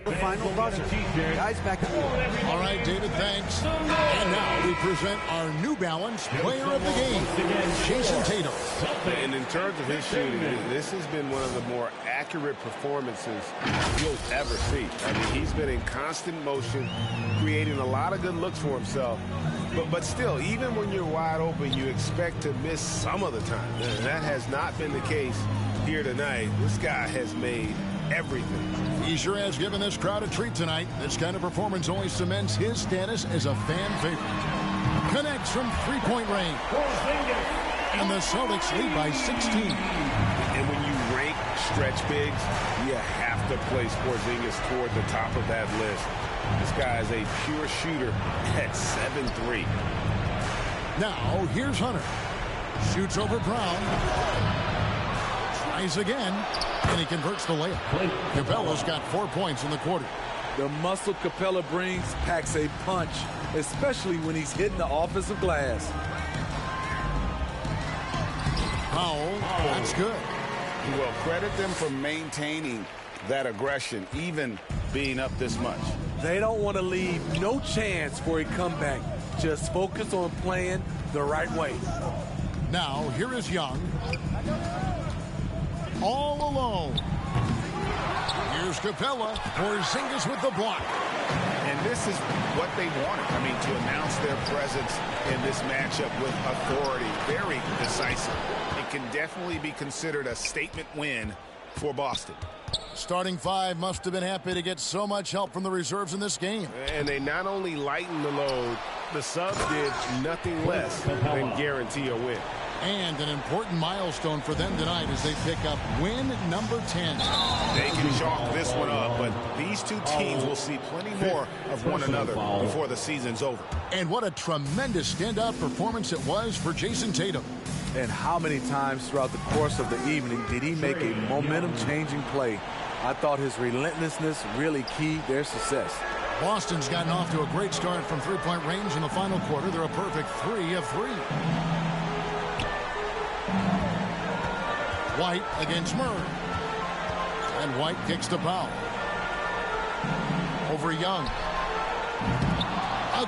the final buzzer. Guys, back to you. All right, David, thanks. And now we present our New Balance player of the game, Jason Tatum. And in terms of his shooting, this has been one of the more accurate performances you'll ever see. I mean, he's been in constant motion, creating a lot of good looks for himself. But still, even when you're wide open, you expect to miss some of the time. And that has not been the case here tonight. This guy has made everything. He sure has given this crowd a treat tonight. This kind of performance only cements his status as a fan favorite. Connects from three-point range. And the Celtics lead by 16. And when you rank stretch bigs, you have to place Porzingis toward the top of that list. This guy is a pure shooter at 7'3". Now, here's Hunter. Shoots over Brown. Tries again. And he converts the layup. Capella's got 4 points in the quarter. The muscle Capella brings packs a punch, especially when he's hitting the offensive glass. Powell, that's good. Well, credit them for maintaining that aggression, even being up this much. They don't want to leave no chance for a comeback. Just focus on playing the right way. Now, here is Young. All alone. Here's Capella. Porzingis with the block. And this is what they wanted. I mean, to announce their presence in this matchup with authority. Very decisive. It can definitely be considered a statement win for Boston. Starting five must have been happy to get so much help from the reserves in this game. And they not only lightened the load, the subs did nothing less than guarantee a win. And an important milestone for them tonight as they pick up win number 10. They can chalk this one up, but these two teams will see plenty more of one another before the season's over. And what a tremendous standout performance it was for Jason Tatum. And how many times throughout the course of the evening did he make a momentum-changing play? I thought his relentlessness really keyed their success. Boston's gotten off to a great start from three-point range in the final quarter. They're a perfect 3 of 3. White against Murray. And White kicks to Powell. Over Young.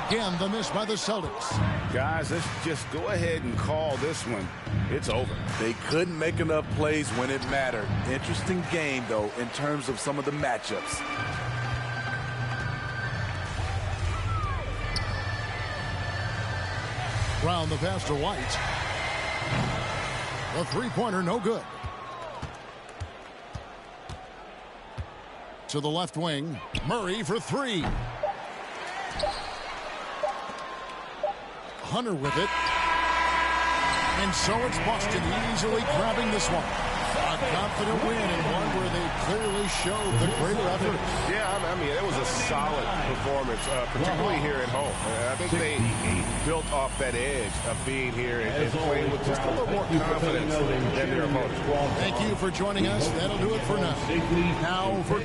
Again, the miss by the Celtics. Guys, let's just go ahead and call this one. It's over. They couldn't make enough plays when it mattered. Interesting game, though, in terms of some of the matchups. Brown the pass to White. The three-pointer, no good. to the left wing. Murray for three. Hunter with it. And so it's Boston easily grabbing this one. A confident win and one where they clearly showed the greater effort. Yeah, I mean, it was a solid performance, particularly here at home. I think they built off that edge of being here and playing with just a little more confidence than their opponents. Thank you for joining us. That'll do it for now. Now for...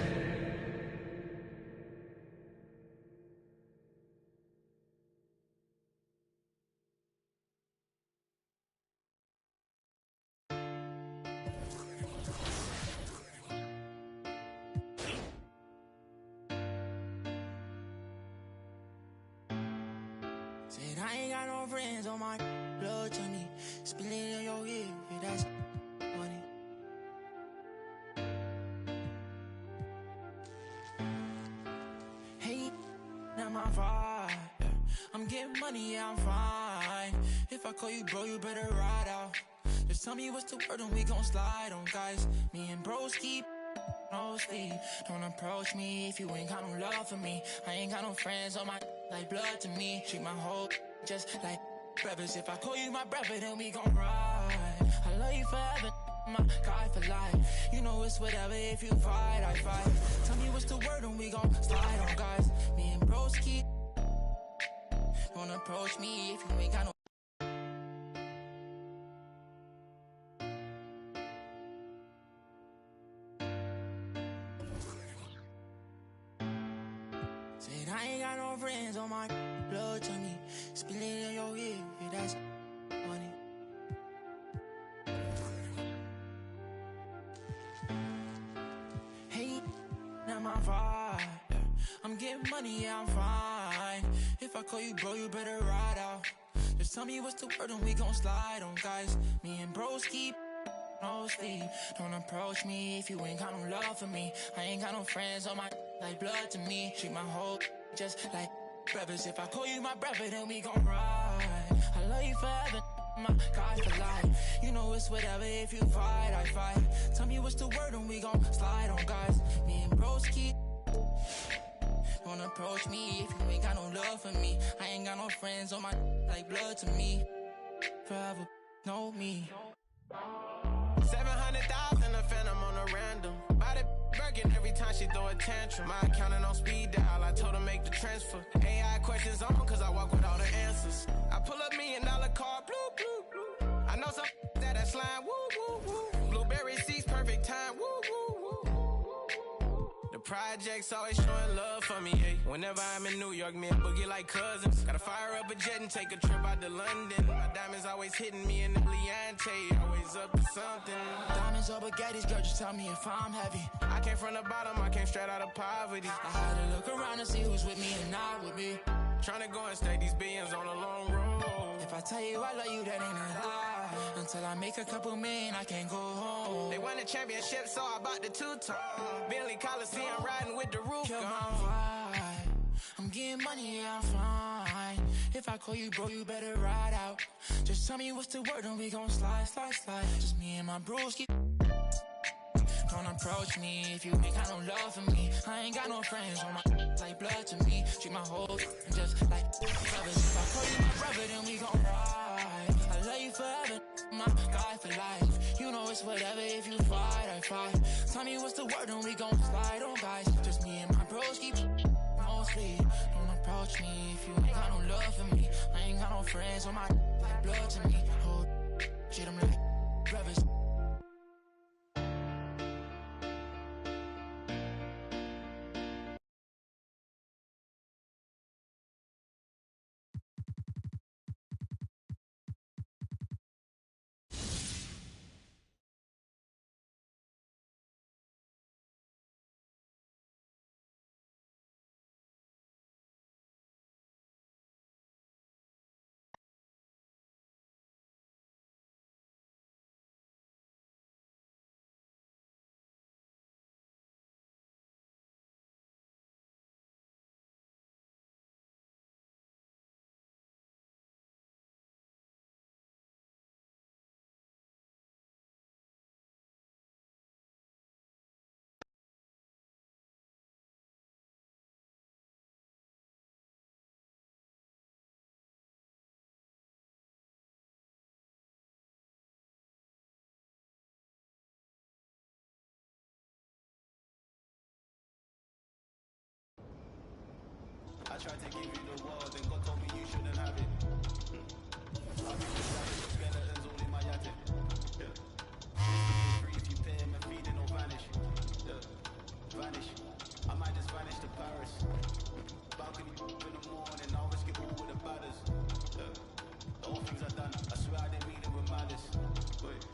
Said I ain't got no friends on my blood to me. Spill it in your ear, if that's funny. Hey, not my vibe. I'm getting money, yeah, I'm fine. If I call you bro, you better ride out. Just tell me what's the word and we gon' slide on, guys. Me and bros keep no sleep. Don't approach me if you ain't got no love for me. I ain't got no friends on my like blood to me. Treat my whole just like brothers. If I call you my brother, then we gon' ride. I love you forever, my guy for life. You know it's whatever, if you fight, I fight. Tell me what's the word and we gon' slide on, guys. Me and bros keep. Don't approach me if you ain't got no. Said I ain't got no friends on my blood to me. Spill it in your ear, if that's funny. Hey, not my vibe. I'm getting money, yeah, I'm fine. If I call you bro, you better ride out. Just tell me what's the word and we gon' slide on, guys. Me and bros keep no sleep. Don't approach me if you ain't got no love for me. I ain't got no friends on my like blood to me. Treat my whole just like brothers. If I call you my brother, then we gon' ride. I love you forever, my guy for life. You know it's whatever, if you fight, I fight. Tell me what's the word and we gon' slide on, guys. Me and bros keep. Don't approach me if you ain't got no love for me. I ain't got no friends on my like blood to me. Forever, know me. 700,000 a phantom on a random. Buy the Birkin every time she throw a tantrum. My accountant on speed dial, I told her make the transfer. AI questions on cause I walk with all the answers. I pull up $1 million car, blue, blue, blue. I know some that I slime, woo, woo, woo. Blueberry seats, perfect time, woo, woo, woo. The projects always showing love for me, hey. Whenever I'm in New York, me and Boogie like cousins. Gotta fire up a jet and take a trip out to London. My diamonds always hitting me in the Leante, always up to something. Diamonds or baguettes, girl, just tell me if I'm heavy. I came from the bottom, I came straight out of poverty. I had to look around and see who's with me and not with me. Tryna go and stake these billions on a long road. If I tell you I love you, that ain't a lie. Until I make a couple million, I can't go home. They won the championship, so I bought the two-tone. Bentley Coliseum riding with the roof Kill gone. my vibe. I'm getting money, yeah, I'm fine. If I call you bro, you better ride out. Just tell me what's the word and we gon' slide, slide, slide. Just me and my bros keep. Don't approach me if you ain't got no love for me. I ain't got no friends on my like blood to me. Treat my whole just like brothers. If I call you my brother, then we gon' ride. I love you forever, my guy for life. You know it's whatever, if you fight, I fight. Tell me what's the word and we gon' slide on, guys. Just me and my bros keep no sleep. Don't approach me if you ain't got no love for me. I ain't got no friends on my like blood to me. Hold shit, I'm like brothers. God, then God told me you shouldn't have it. I'll be the skeletons all in my attic. Free if you pay him a feeding or vanish. Vanish. I might just vanish to Paris. Balcony in the morning, I'll risk it all with the badders. All things I've done, I swear I didn't mean it with malice. Wait,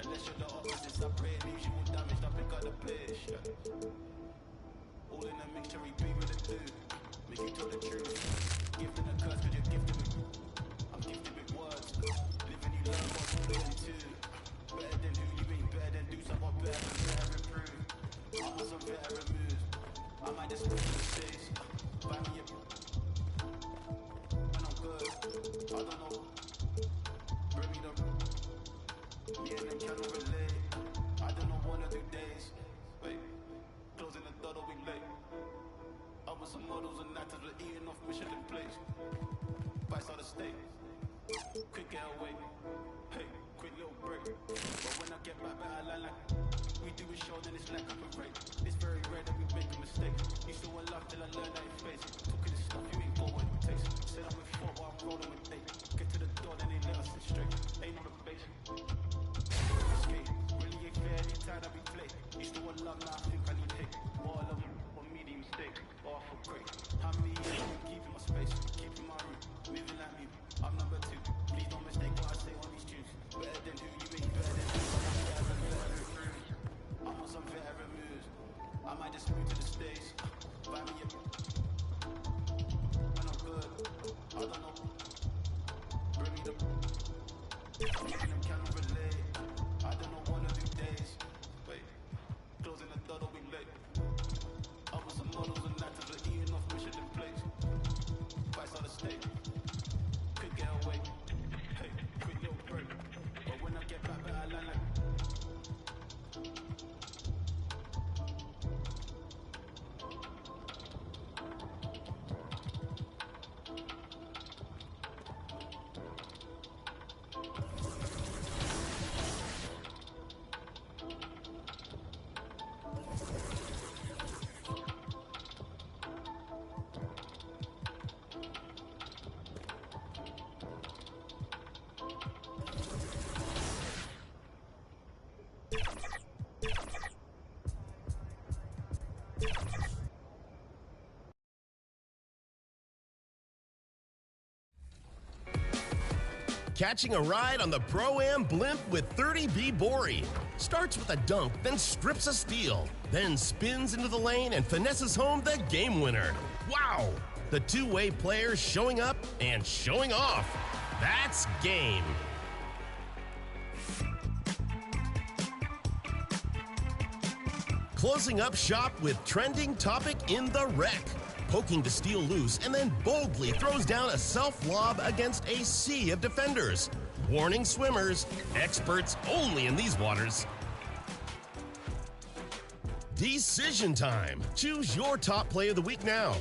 unless you're the opposite, separate leaves you all damaged. I pick up the fish. All in a mixture, repeat with the two. Make you tell the truth. Gifted a curse, cause you're gifted with. I'm gifted with words. Living you learn what's all in two. Better than who you ain't, better than do something better than better improve. I want some better moves. I might just move to the States. Buy me a. When I'm good, I don't know. Bring me the. Me and them cannot relate. I don't know one or 2 days. Wait, closing the door, we late. I want some models and actors, we're eating off Michelin plates. Bites out the steak. Quick get away. Hey, quick little break. But when I get back, I line like we do a show, then it's like a parade. It's very rare that we make a mistake. You still will laugh till I learn that it's face. Talking this stuff, you ain't got what it takes. Said I'm with 4, but I'm rolling with 8. Get to the door, then they let us sit straight. Ain't on the base. Skate. Really ain't fair, anytime that we play. You still will love, now I think I need hate. All of them, or medium mistake. Or I feel great. How many years I've been keeping my space? Keeping my root. Moving like me. I'm number 2. Please don't mistake what I say on these tunes. Better than who you ain't, better than who. I'm on some veteran moves. I might just move to the States. Buy me a. When I'm good, I don't know. Bring me the. Me and them cannot relate. I don't know 1 or 2 days. Wait, closing the door, we late. I want some models and actors, we're eating off Michelin plates. Bites out the steak. Quick get away. Hey, quick little break. But when I get back, I line like. Catching a ride on the Pro-Am blimp with 30B Bori. Starts with a dunk, then strips a steal, then spins into the lane and finesses home the game winner. Wow! The two-way players showing up and showing off. That's game. Closing up shop with trending topic in the wreck. Poking to steal loose and then boldly throws down a self-lob against a sea of defenders. Warning swimmers, experts only in these waters. Decision time. Choose your top play of the week now.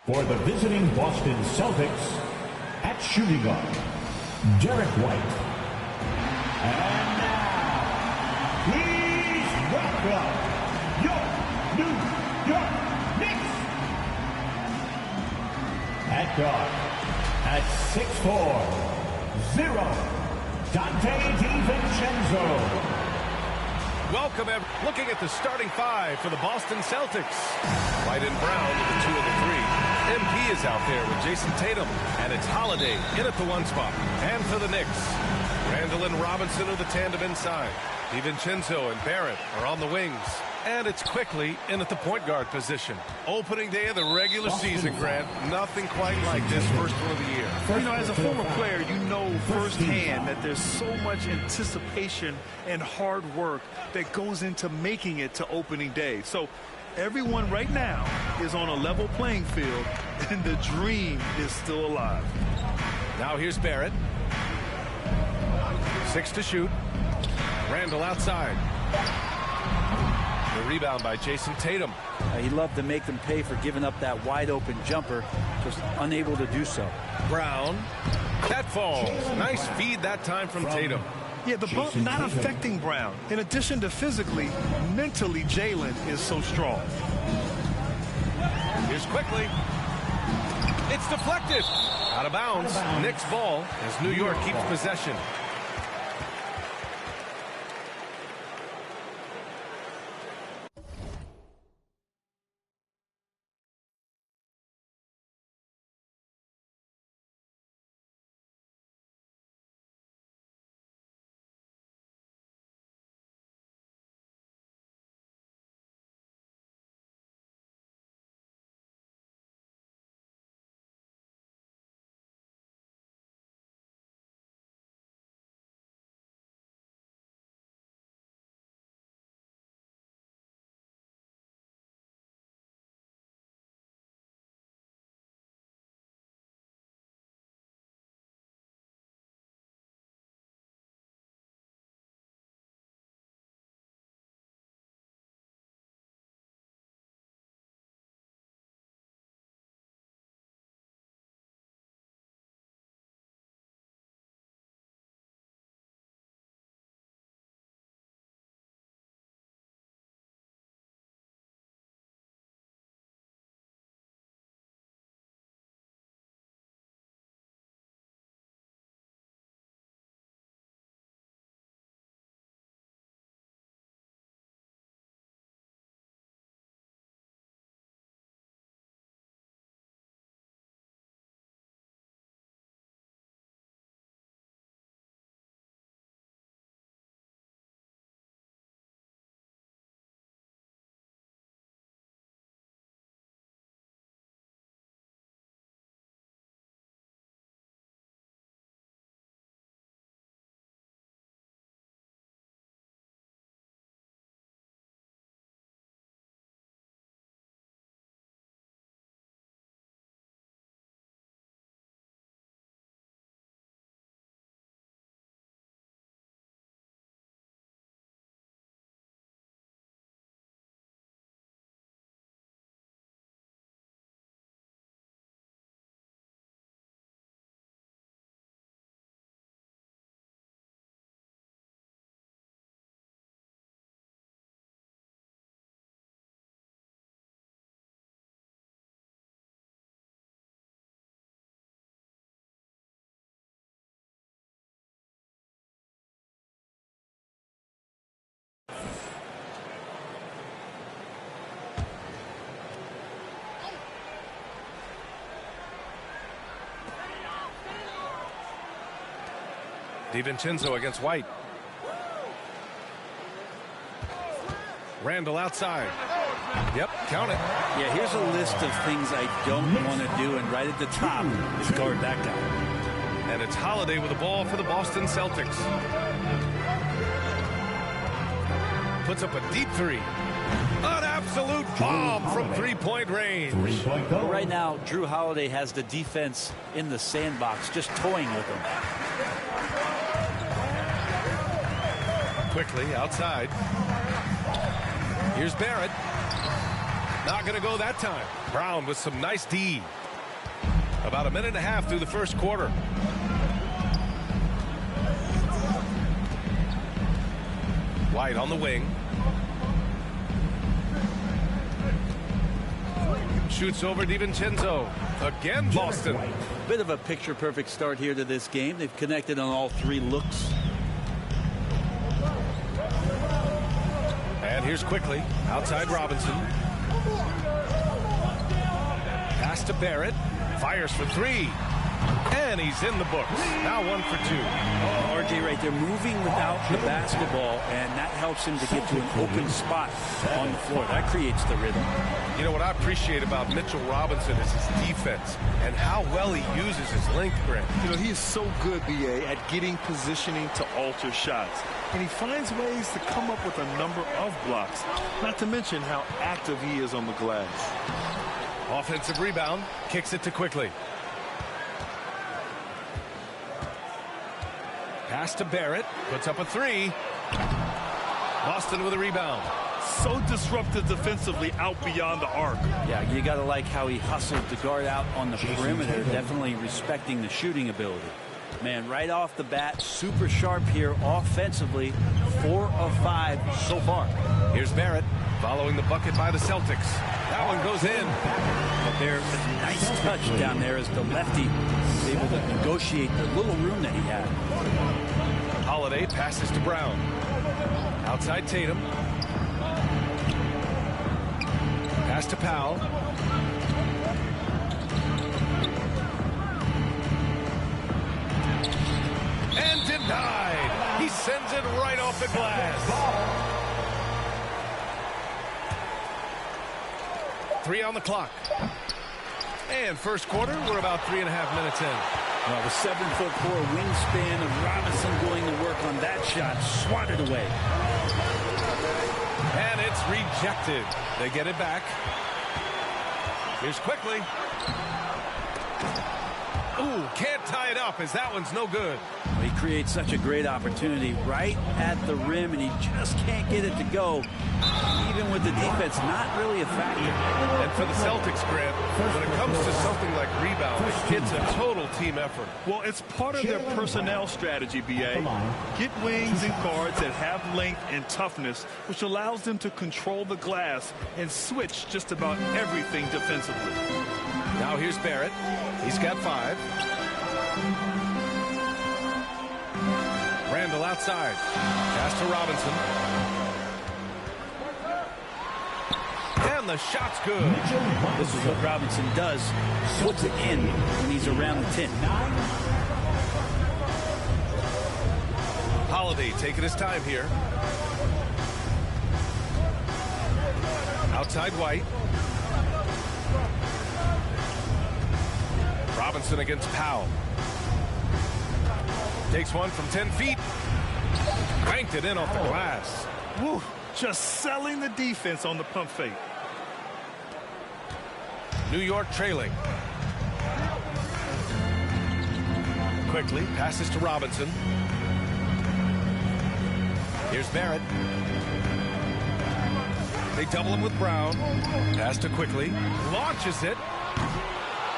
For the visiting Boston Celtics, at shooting guard, Derek White. And now, please welcome your New York Knicks. At guard, at 6'4", 0, Dante DiVincenzo. Welcome, looking at the starting 5 for the Boston Celtics. White and Brown with the 2 and the 3. MP is out there with Jason Tatum, and it's Holiday in at the 1 spot. And for the Knicks, Randall and Robinson are the tandem inside. DiVincenzo and Barrett are on the wings. And it's quickly in at the point guard position. Opening day of the regular season, Grant. Nothing quite like this first one of the year. You know, as a former player, you know firsthand that there's so much anticipation and hard work that goes into making it to opening day. So everyone right now is on a level playing field, and the dream is still alive. Now here's Barrett. 6 to shoot. Randall outside. The rebound by Jason Tatum. He loved to make them pay for giving up that wide open jumper, just unable to do so. Brown. That falls. Nice feed that time from Tatum. Yeah, the bump not affecting Brown. In addition to physically, mentally, Jalen is so strong. Here's quickly. It's deflected. Out of bounds. Knicks ball as New York keeps possession. DiVincenzo against White. Randall outside. Yep, count it. Yeah, here's a list of things I don't want to do, and right at the top is guard that guy. And it's Holiday with the ball for the Boston Celtics. Puts up a deep three. An absolute bomb from three-point range. Right now, Drew Holiday has the defense in the sandbox, just toying with them. Quickly outside. Here's Barrett. Not going to go that time. Brown with some nice D. About a minute and a half through the first quarter. White on the wing. Shoots over DiVincenzo. Again, Boston. Bit of a picture-perfect start here to this game. They've connected on all three looks. And here's quickly. Outside Robinson. Pass to Barrett. Fires for three. And he's in the books. Now 1 for 2. RJ right there, moving without the basketball, and that helps him to get to an open spot on the floor. That creates the rhythm. You know what I appreciate about Mitchell Robinson is his defense and how well he uses his length, Grant. You know, he is so good, BA, at getting positioning to alter shots. And he finds ways to come up with a number of blocks, not to mention how active he is on the glass. Offensive rebound, kicks it to Quickly. Pass to Barrett, puts up a three. Boston with a rebound. So disruptive defensively out beyond the arc. Yeah, you got to like how he hustled to guard out on the perimeter, definitely respecting the shooting ability. Man, right off the bat, super sharp here offensively. 4 of 5 so far. Here's Barrett. Following the bucket by the Celtics. That one goes in. But there's a nice touch down there as the lefty was able to negotiate the little room that he had. Holiday passes to Brown. Outside Tatum. Pass to Powell. And denied. He sends it right off the glass. 3 on the clock. And first quarter, we're about 3.5 minutes in. Well, the 7'4" wingspan of Robinson going to work on that shot. Swatted away. And it's rejected. They get it back. Here's quickly. Ooh, can't tie it up as that one's no good. Well, he creates such a great opportunity right at the rim, and he just can't get it to go. Even with the defense not really a factor. And for the Celtics, Grant, when it comes to something like rebounding, it's a total team effort. Well, it's part of their personnel strategy, B.A. Get wings and guards that have length and toughness, which allows them to control the glass and switch just about everything defensively. Now here's Barrett. He's got 5. Randall outside. Pass to Robinson. And the shot's good. This is what Robinson does. Puts it in when he's around the 10. Holiday taking his time here. Outside White. Robinson against Powell. Takes one from 10 feet. Banked it in off the glass. Woo, just selling the defense on the pump fake. New York trailing. Quickly passes to Robinson. Here's Barrett. They double him with Brown. Pass to Quickly. Launches it.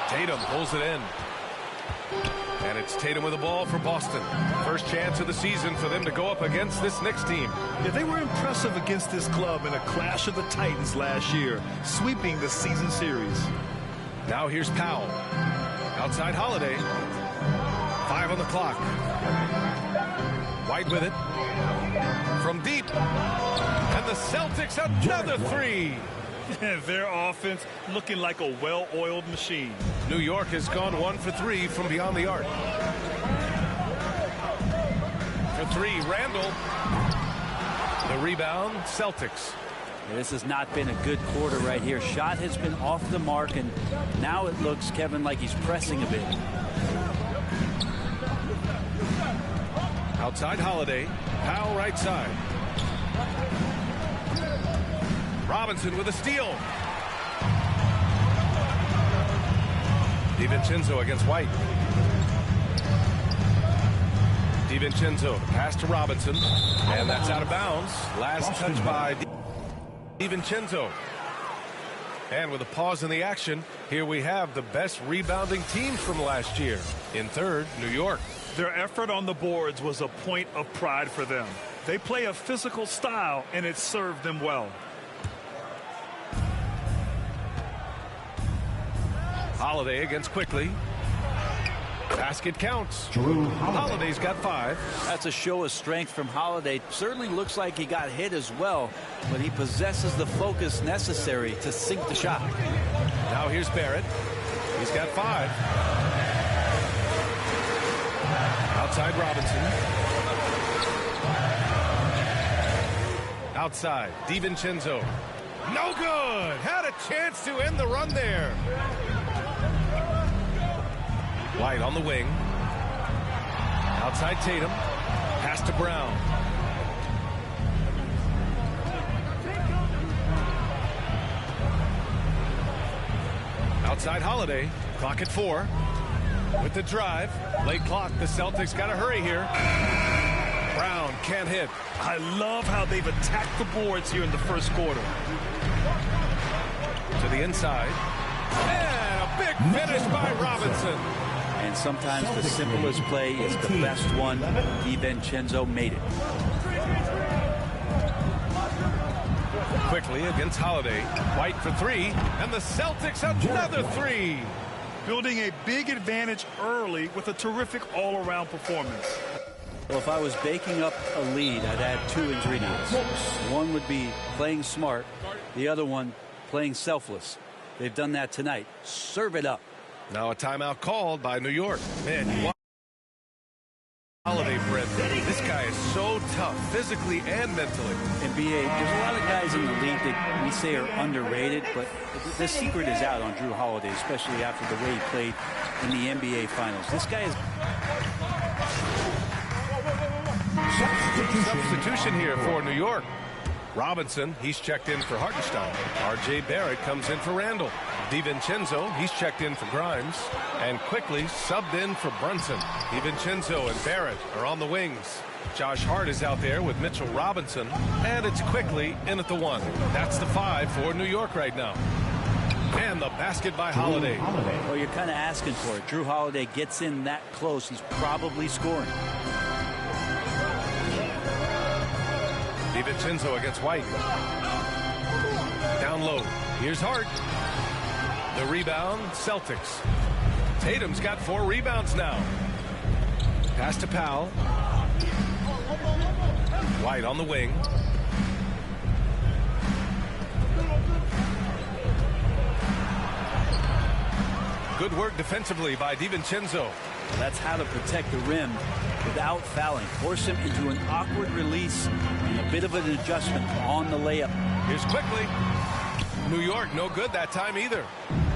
Tatum pulls it in. And it's Tatum with the ball for Boston. First chance of the season for them to go up against this Knicks team. Yeah, they were impressive against this club in a clash of the Titans last year, sweeping the season series. Now here's Powell. Outside Holiday. 5 on the clock. White with it. From deep. And the Celtics another 3. Their offense looking like a well-oiled machine. New York has gone 1 for 3 from beyond the arc. For 3, Randall. The rebound, Celtics. This has not been a good quarter right here. Shot has been off the mark, and now it looks, Kevin, like he's pressing a bit. Outside Holiday. Powell right side. Robinson with a steal. DiVincenzo against White. DiVincenzo, pass to Robinson. And that's out of bounds. Last touch by DiVincenzo. And with a pause in the action, here we have the best rebounding teams from last year. In third, New York. Their effort on the boards was a point of pride for them. They play a physical style, and it served them well. Holiday against Quickly. Basket counts. Holiday's got 5. That's a show of strength from Holiday. Certainly looks like he got hit as well, but he possesses the focus necessary to sink the shot. Now here's Barrett. He's got 5. Outside Robinson. Outside DiVincenzo. No good. Had a chance to end the run there. White on the wing. Outside Tatum. Pass to Brown. Outside Holiday. Clock at 4. With the drive. Late clock. The Celtics got to hurry here. Brown can't hit. I love how they've attacked the boards here in the first quarter. To the inside. And a big finish by Robinson. And sometimes the simplest play is the best one. DiVincenzo made it. Quickly against Holiday. White for three, and the Celtics another three. Building a big advantage early with a terrific all-around performance. Well, if I was baking up a lead, I'd add two ingredients. One would be playing smart. The other one, playing selfless. They've done that tonight. Serve it up. Now a timeout called by New York. Man, you want Holiday, Brett. This guy is so tough, physically and mentally. And BA, there's a lot of guys in the league that we say are underrated, but the secret is out on Drew Holiday, especially after the way he played in the NBA Finals. This guy is... Substitution here for New York. Robinson, he's checked in for Hartenstein. R.J. Barrett comes in for Randall. DiVincenzo, he's checked in for Grimes. And quickly subbed in for Brunson. DiVincenzo and Barrett are on the wings. Josh Hart is out there with Mitchell Robinson. And it's quickly in at the one. That's the 5 for New York right now. And the basket by Holiday. Well, you're kind of asking for it. Drew Holiday gets in that close. He's probably scoring. DiVincenzo against White. Down low. Here's Hart. The rebound, Celtics. Tatum's got 4 rebounds now. Pass to Powell. White on the wing. Good work defensively by DiVincenzo. That's how to protect the rim without fouling. Force him into an awkward release and a bit of an adjustment on the layup. Here's quickly. New York, no good that time either.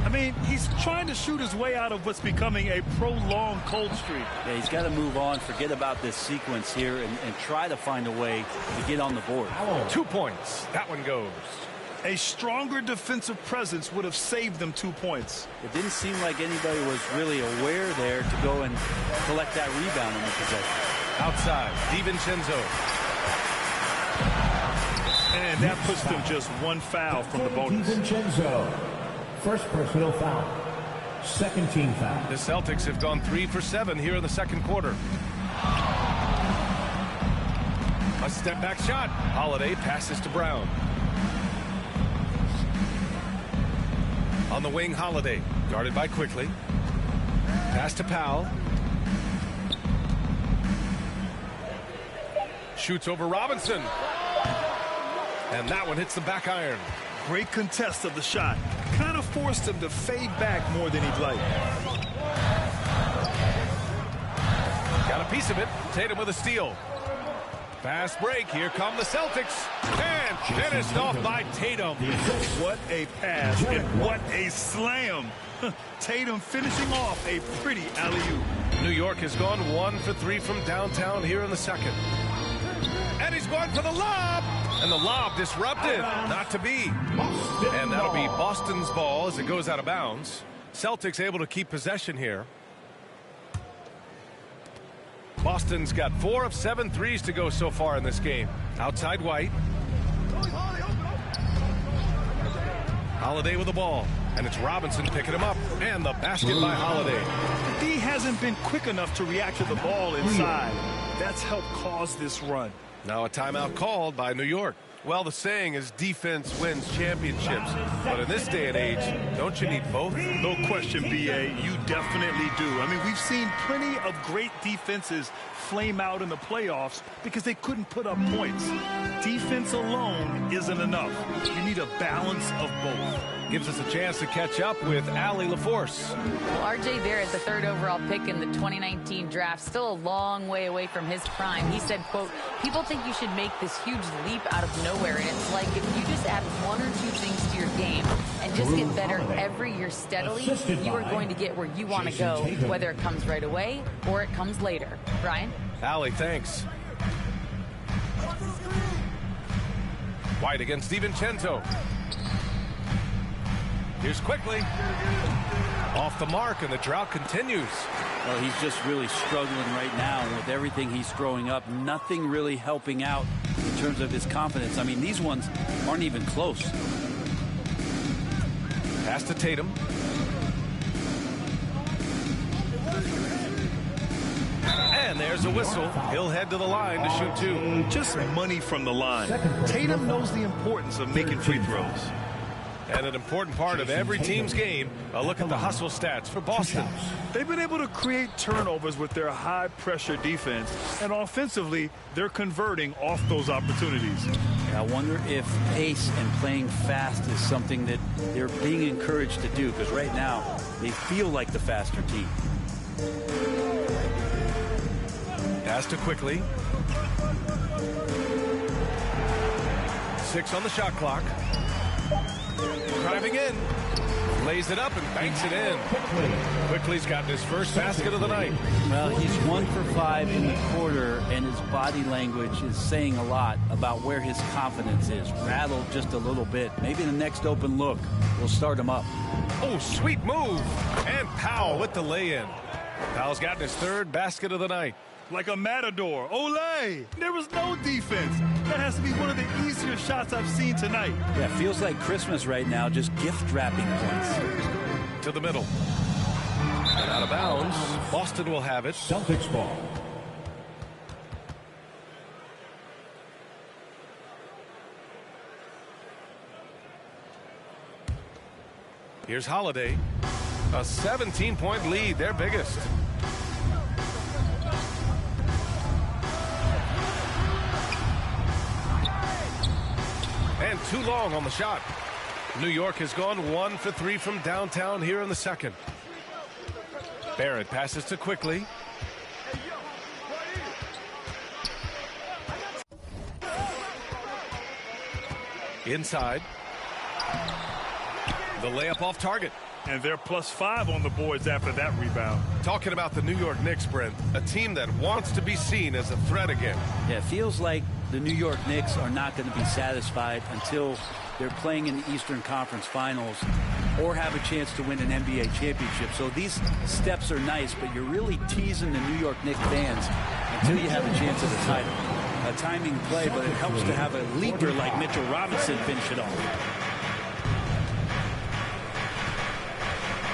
I mean, he's trying to shoot his way out of what's becoming a prolonged cold streak. Yeah, he's got to move on, forget about this sequence here, and try to find a way to get on the board. 2 points. That one goes. A stronger defensive presence would have saved them 2 points. It didn't seem like anybody was really aware there to go and collect that rebound in the possession. Outside, DiVincenzo. And that puts them just 1 foul from the bonus. DiVincenzo. First personal foul. Second team foul. The Celtics have gone 3 for 7 here in the second quarter. A step back shot. Holiday passes to Brown. On the wing, Holiday. Guarded by Quickly. Pass to Powell. Shoots over Robinson. And that one hits the back iron. Great contest of the shot. Kind of forced him to fade back more than he'd like. Got a piece of it. Tatum with a steal. Fast break. Here come the Celtics. And finished off by Tatum. What a pass and what a slam. Tatum finishing off a pretty alley-oop. New York has gone 1 for 3 from downtown here in the second. And he's going for the lob. And the lob disrupted. Not to be. And that'll be Boston's ball as it goes out of bounds. Celtics able to keep possession here. Boston's got 4 of 7 threes to go so far in this game. Outside White. Holiday with the ball. And it's Robinson picking him up. And the basket by Holiday. D hasn't been quick enough to react to the ball inside. That's helped cause this run. Now a timeout called by New York. Well, the saying is defense wins championships. But in this day and age, don't you need both? No question, B.A. You definitely do. I mean, we've seen plenty of great defenses flame out in the playoffs because they couldn't put up points. Defense alone isn't enough. You need a balance of both. Gives us a chance to catch up with Allie LaForce. Well, R.J. Barrett, the 3rd overall pick in the 2019 draft, still a long way away from his prime. He said, quote, people think you should make this huge leap out of nowhere, and it's like if you just add 1 or 2 things to your game and just get better every year steadily, you are going to get where you want to go, whether it comes right away or it comes later. Brian? Allie, thanks. White against DiVincenzo. Here's Quickly. Off the mark, and the drought continues. Well, he's just really struggling right now. And with everything he's throwing up, nothing really helping out in terms of his confidence. I mean, these ones aren't even close. Pass to Tatum. And And there's a whistle. He'll head to the line to shoot two. Just money from the line. Tatum knows the importance of making free throws. And an important part of every team's game, a look at the hustle stats for Boston. They've been able to create turnovers with their high-pressure defense, and offensively, they're converting off those opportunities. I wonder if pace and playing fast is something that they're being encouraged to do, because right now they feel like the faster team. Pass to Quickly. 6 on the shot clock. Driving in. Lays it up and banks it in. Quickly's gotten his first basket of the night. Well, he's 1 for 5 in the quarter, and his body language is saying a lot about where his confidence is. Rattled just a little bit. Maybe the next open look will start him up. Oh, sweet move. And Powell with the lay-in. Powell's gotten his 3rd basket of the night. Like a matador. Olé! There was no defense. That has to be one of the easier shots I've seen tonight. Yeah, feels like Christmas right now, just gift wrapping points. To the middle. And out of bounds. Boston will have it. Celtics ball. Here's Holiday. A 17-point lead, their biggest. And too long on the shot. New York has gone 1 for 3 from downtown here in the second. Barrett passes to Quickly. Inside. The layup off target. And they're +5 on the boards after that rebound. Talking about the New York Knicks, Brent, a team that wants to be seen as a threat again. Yeah, it feels like the New York Knicks are not going to be satisfied until they're playing in the Eastern Conference Finals or have a chance to win an NBA championship. So these steps are nice, but you're really teasing the New York Knicks fans until you have a chance at a title. A timing play, but it helps to have a leaper like Mitchell Robinson finish it off.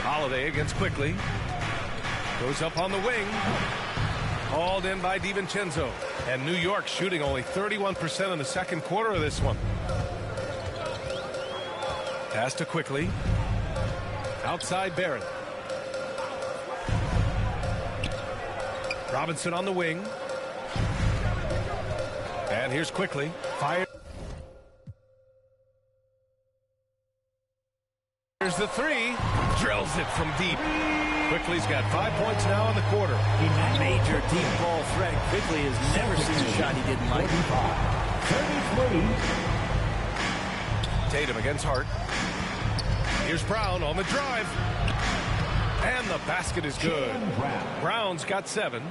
Holiday against Quickly. Goes up on the wing. Hauled in by DiVincenzo. And New York shooting only 31% in the second quarter of this one. Pass to Quickly. Outside Barrett. Robinson on the wing. And here's Quickly. Fire. Here's the 3. Drills it from deep. Quickly's got 5 points now in the quarter. Major deep ball threat. Quickly has never seen a shot he didn't like. 33. Tatum against Hart. Here's Brown on the drive. And the basket is good. Brown's got 7.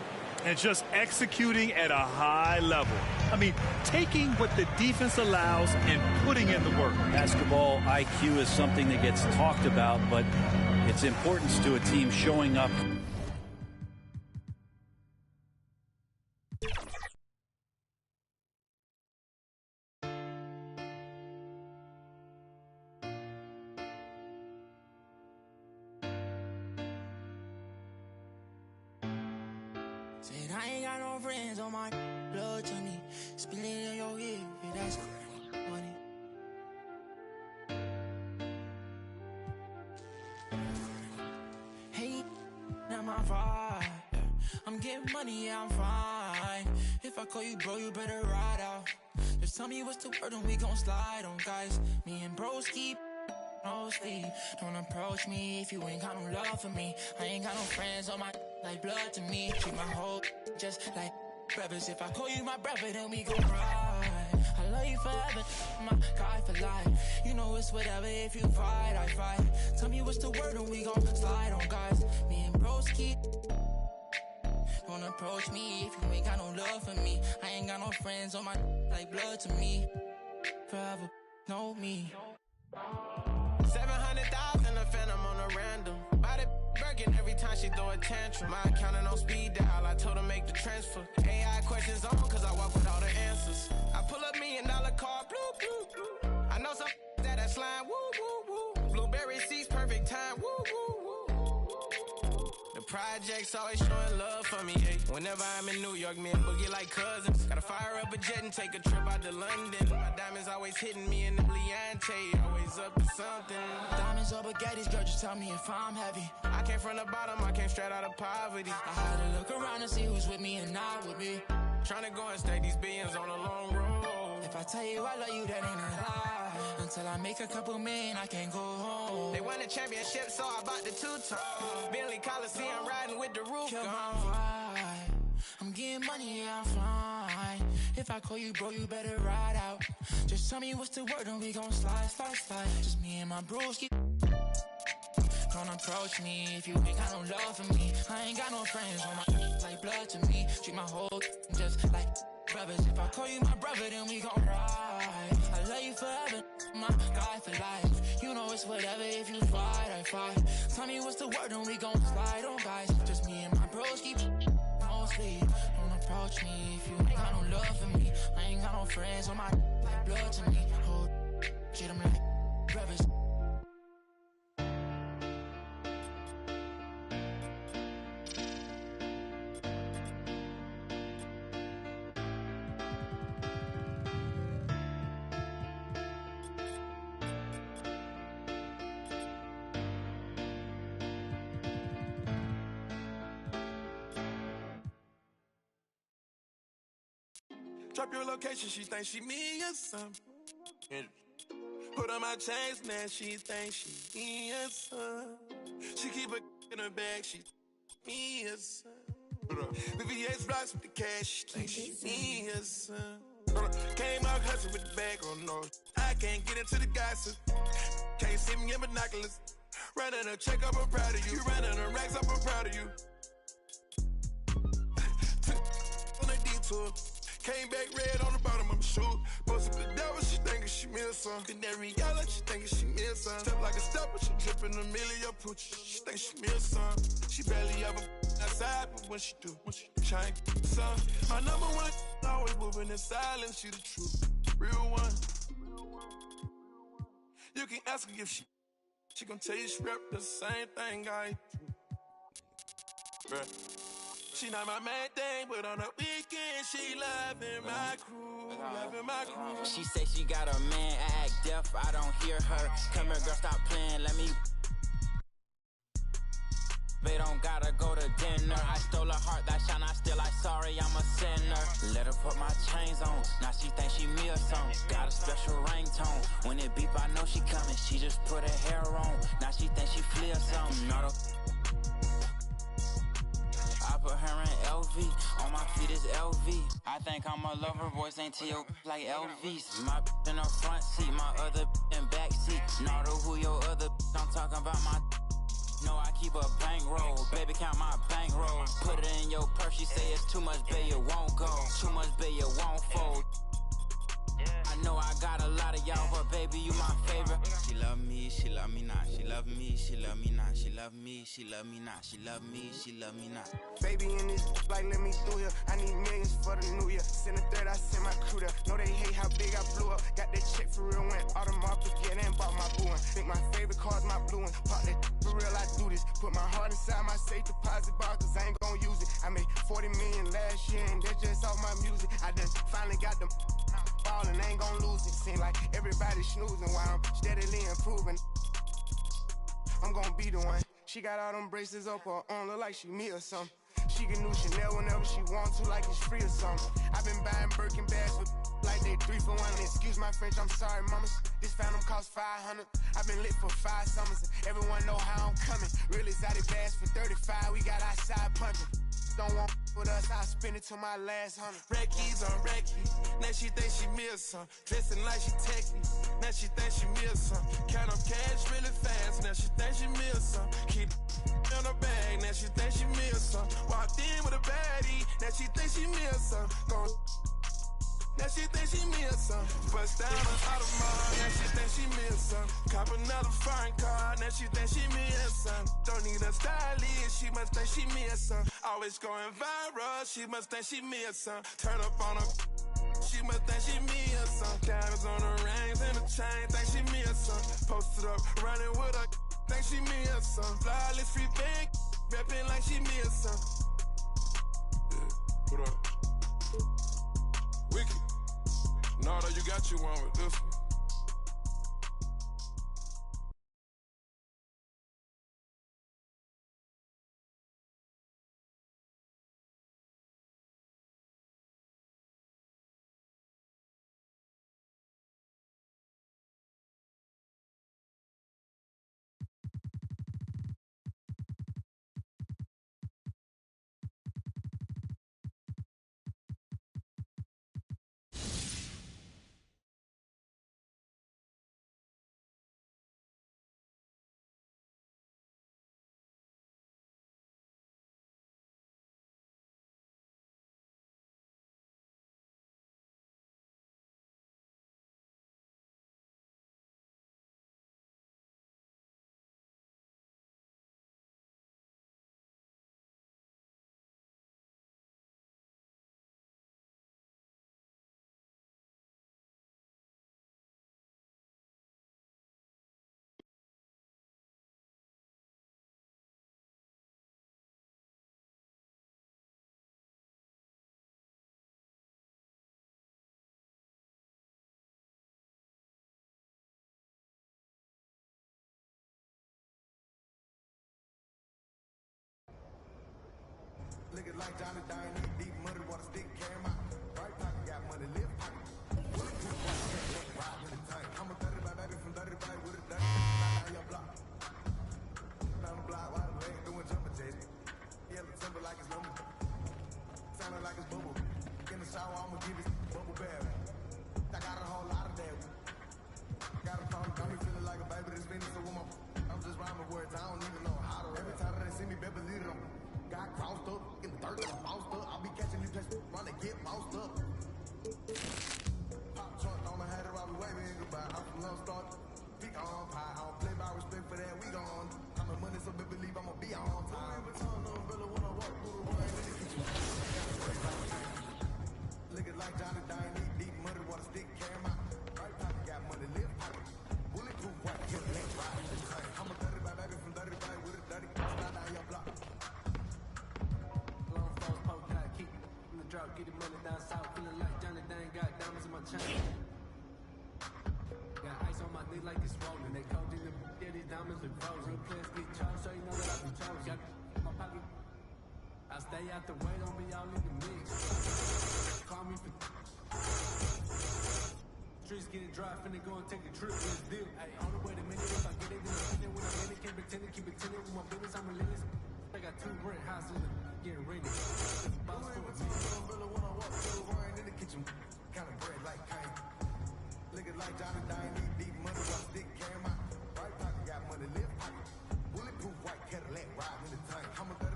And just executing at a high level. I mean, taking what the defense allows and putting in the work. Basketball IQ is something that gets talked about, but its importance to a team showing up. Said I ain't got no friends on my blood to me. Spill it in your ear, that's money. Hey, not my vibe. I'm getting money, yeah, I'm fine. If I call you bro, you better ride out. Just tell me what's the word and we gon' slide on, guys. Me and bros keep no sleep. Don't approach me if you ain't got no love for me. I ain't got no friends on my like blood to me. Treat my whole just like brothers. If I call you my brother, then we gon' ride. I love you forever, my guy for life. You know it's whatever, if you fight, I fight. Tell me what's the word and we gon' slide on, guys. Me and bros keep. Don't approach me if you ain't got no love for me. I ain't got no friends on my like blood to me. Forever, know me. 700,000 a phantom on a random. Buy the Birkin every time she throw a tantrum. My accountant on speed dial, I told her make the transfer. AI questions on cause I walk with all the answers. I pull up $1 million car, blue, blue, blue. I know some that slime, woo, woo, woo. Blueberry seats, perfect time, woo, woo, woo. The projects, always showing love for me, yeah. Whenever I'm in New York, man, we'll get like cousins. Gotta fire up a jet and take a trip out to London. My diamonds always hitting me in the Leante, always up to something. Diamonds or baguettes, girl, just tell me if I'm heavy. I came from the bottom, I came straight out of poverty. I had to look around and see who's with me and not with me. Tryna go and stake these billions on a long road. If I tell you I love you, that ain't a lie. Until I make a couple million, I can't go home. They won the championship, so I bought the two-tone. Bentley Coliseum riding with the roof Kill gone. my vibe. I'm getting money, yeah, I'm fine. If I call you, bro, you better ride out. Just tell me what's the word and we gon' slide, slide, slide. Just me and my broski. Don't approach me if you ain't got no love for me. I ain't got no friends on my like blood to me. Treat my whole just like brothers. If I call you my brother, then we gon' ride. I love you forever, my guy for life. You know it's whatever if you fight, I fight. Tell me what's the word and we gon' slide on, guys. Just me and my bros keep no sleep. Don't approach me if you ain't got no love for me. I ain't got no friends on my like blood to me. Hold treat them like brothers. Drop your location, she thinks she me or something. Put on my chains, now she thinks she me or something. She keep a in her bag, she me or something. The VX blocks with the cash, she thinks she me or something. Came out hustling with the bag, oh no. I can't get into the gossip. Can't see me in binoculars. Running a check up, I'm proud of you. Running a racks up, I'm proud of you. On a detour. Came back red on the bottom of my shoe. Posted the devil, she thinking she meal some. Canary yellow, she thinking she meal some. Step like a stepper, she dripping a million pooch. She think she meal some. She barely ever outside, but when she do, trying some. My number one, always moving in silence. She the truth, real one. You can ask her if she gon' tell you she rep the same thing I do. Bruh. She not my main thing, but on the weekend, she loving my crew, loving my crew. She say she got a man, I act deaf, I don't hear her. Come here, girl, stop playing, let me. They don't gotta go to dinner. I stole her heart, that shine, I still like sorry, I'm a sinner. Let her put my chains on, now she think she me or something. Got a special ringtone, when it beep, I know she coming. She just put her hair on, now she think she flee or something. Not a I put her in LV, on my feet is LV. I think I'm a lover, boys ain't till like LVs. My in the front seat, my other in back seat. Not who your other I'm talking about my. No, I keep a bankroll, baby count my bankroll. Put it in your purse, she say it's too much, babe, it won't go. Too much, babe, it won't fold. I know I got a lot of y'all, but baby, you my favorite. She love me, she love me not. She love me, she love me not. She love me, she love me not. She love me, she love me not. Baby in this, like, let me through here. I need millions for the new year. Send a third, I send my crew there. Know they hate how big I blew up. Got that check for real, went Audemars Piguet and bought my blue one. Think my favorite car's my blue one. Pop that for real, I do this. Put my heart inside my safe deposit box, cause I ain't gon' use it. I made 40 million last year, and that's just off my music. I just finally got them ballin', ain't gon' lose it. Seem like everybody snoozing while I'm steadily improving. I'm gon' be the one. She got all them braces up her arm, look like she me or something. She can do Chanel whenever she wants to, like it's free or something. I've been buying Birkin bags with like they 3 for 1. Excuse my French, I'm sorry, mamas. This phantom cost 500. I've been lit for 5 summers. Everyone know how I'm coming. Real exotic bags for 35. We got outside punching. Don't want with us, I'll spend it till my last 100. Rackies on Rackies, now she think she me or something. Dressing like she techie, now she think she me or something. Count up cash really fast, now she think she me or something. Keep in her bag, now she think she me or something. Walked in with a baddie, now she think she me or something. Now she think she me or something. Bust down an Audemars, now she think she me or something. Cop another foreign car, now she think she me or something. Don't need a stylist, she must think she me or something. Always going viral, she must think she me or something. Turn up on her, she must think she me or something. Diamonds on her rings and the chain, think she me or something. Posted up, running with her, think she me or something. Flawless free big, Reppin' like she me or something. Yeah, put up. Wicked. Nardo, you got you one with this one. Nigga like Johnny Dine, deep muddy water stick, carry my right pocket, got money, left pocket. Ride in the tank. I'm a 35 baby from 35 with a dirty down your block. Down the block, wide leg, doing jumping jacks. Yellow timber like it's lumber. Sounding like it's bubble. In the shower, I'ma give it bubble bath. I got a whole lot of that. Got a phone, got me feeling like a baby that's finished, so with my I'm just rhyming words, I don't even know how to. Every time that they see me, better lead them. Got crossed up, in the dirt, I'm bounced up. I'll be catching these places, run and get bounced up. Pop trunk on the header, I'll be waving goodbye. I'm from Lone Star, peak on pie. I don't play by respect for that, we gone. I'm in money, so better believe I'ma be on time. Every time, no umbrella when I walk through the rain. Look it like Johnny Dine, deep muddy water stick, carry my right pocket, got money, left pocket. Bulletproof white, hip, left, right. I'm a 35 baby from 35 with a dirty, slide down your block. Drop, get the money down south, feeling like Johnny Dang, got diamonds in my chain. Got ice on my knee like it's rolling. They cold in the yeah, these diamonds look frozen. Players get charged, so you know that I be chosen. Got my pocket. I stay out the way, don't be all in the mix. Call me for streets getting dry, finna go and take a trip, let's deal. Hey, on the way to minute, if I get it, then I spend it. When I'm in it, can't pretend it, keep it tending with my business, I'm relentless. I got 2 rent houses in the getting ready. Umbrella when I walk through the rain in the kitchen, kind of bread like cane. Look it like Johnny Dine, deep money, while stick, carry my right pocket, got money, left pocket. Bulletproof white Cadillac, ride in the tank. I'm a 35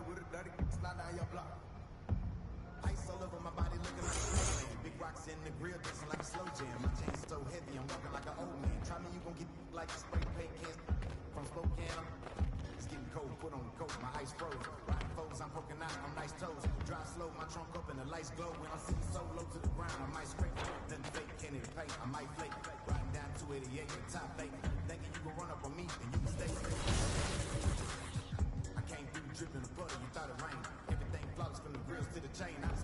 with a dirty, slide down your block. Ice all over my body, looking like a snowman. Big rocks in the grill, dancing like a slow jam. My chain's so heavy, I'm walking like an old man. Try me, you gon' get like a spray paint can from Spokane. It's getting cold, put on the coat, my ice froze. Riding foes, I'm poking out on nice toes. Drive slow, my trunk up and the lights glow. When I'm sitting so low to the ground, I might scrape. Nothing fake, can't even paint, I might flake. Riding down 288 in the top 8. Thinking you gon' run up on me, and you can stay. I came through dripping the butter, you thought it rained. Everything flawless from the grills to the chain. I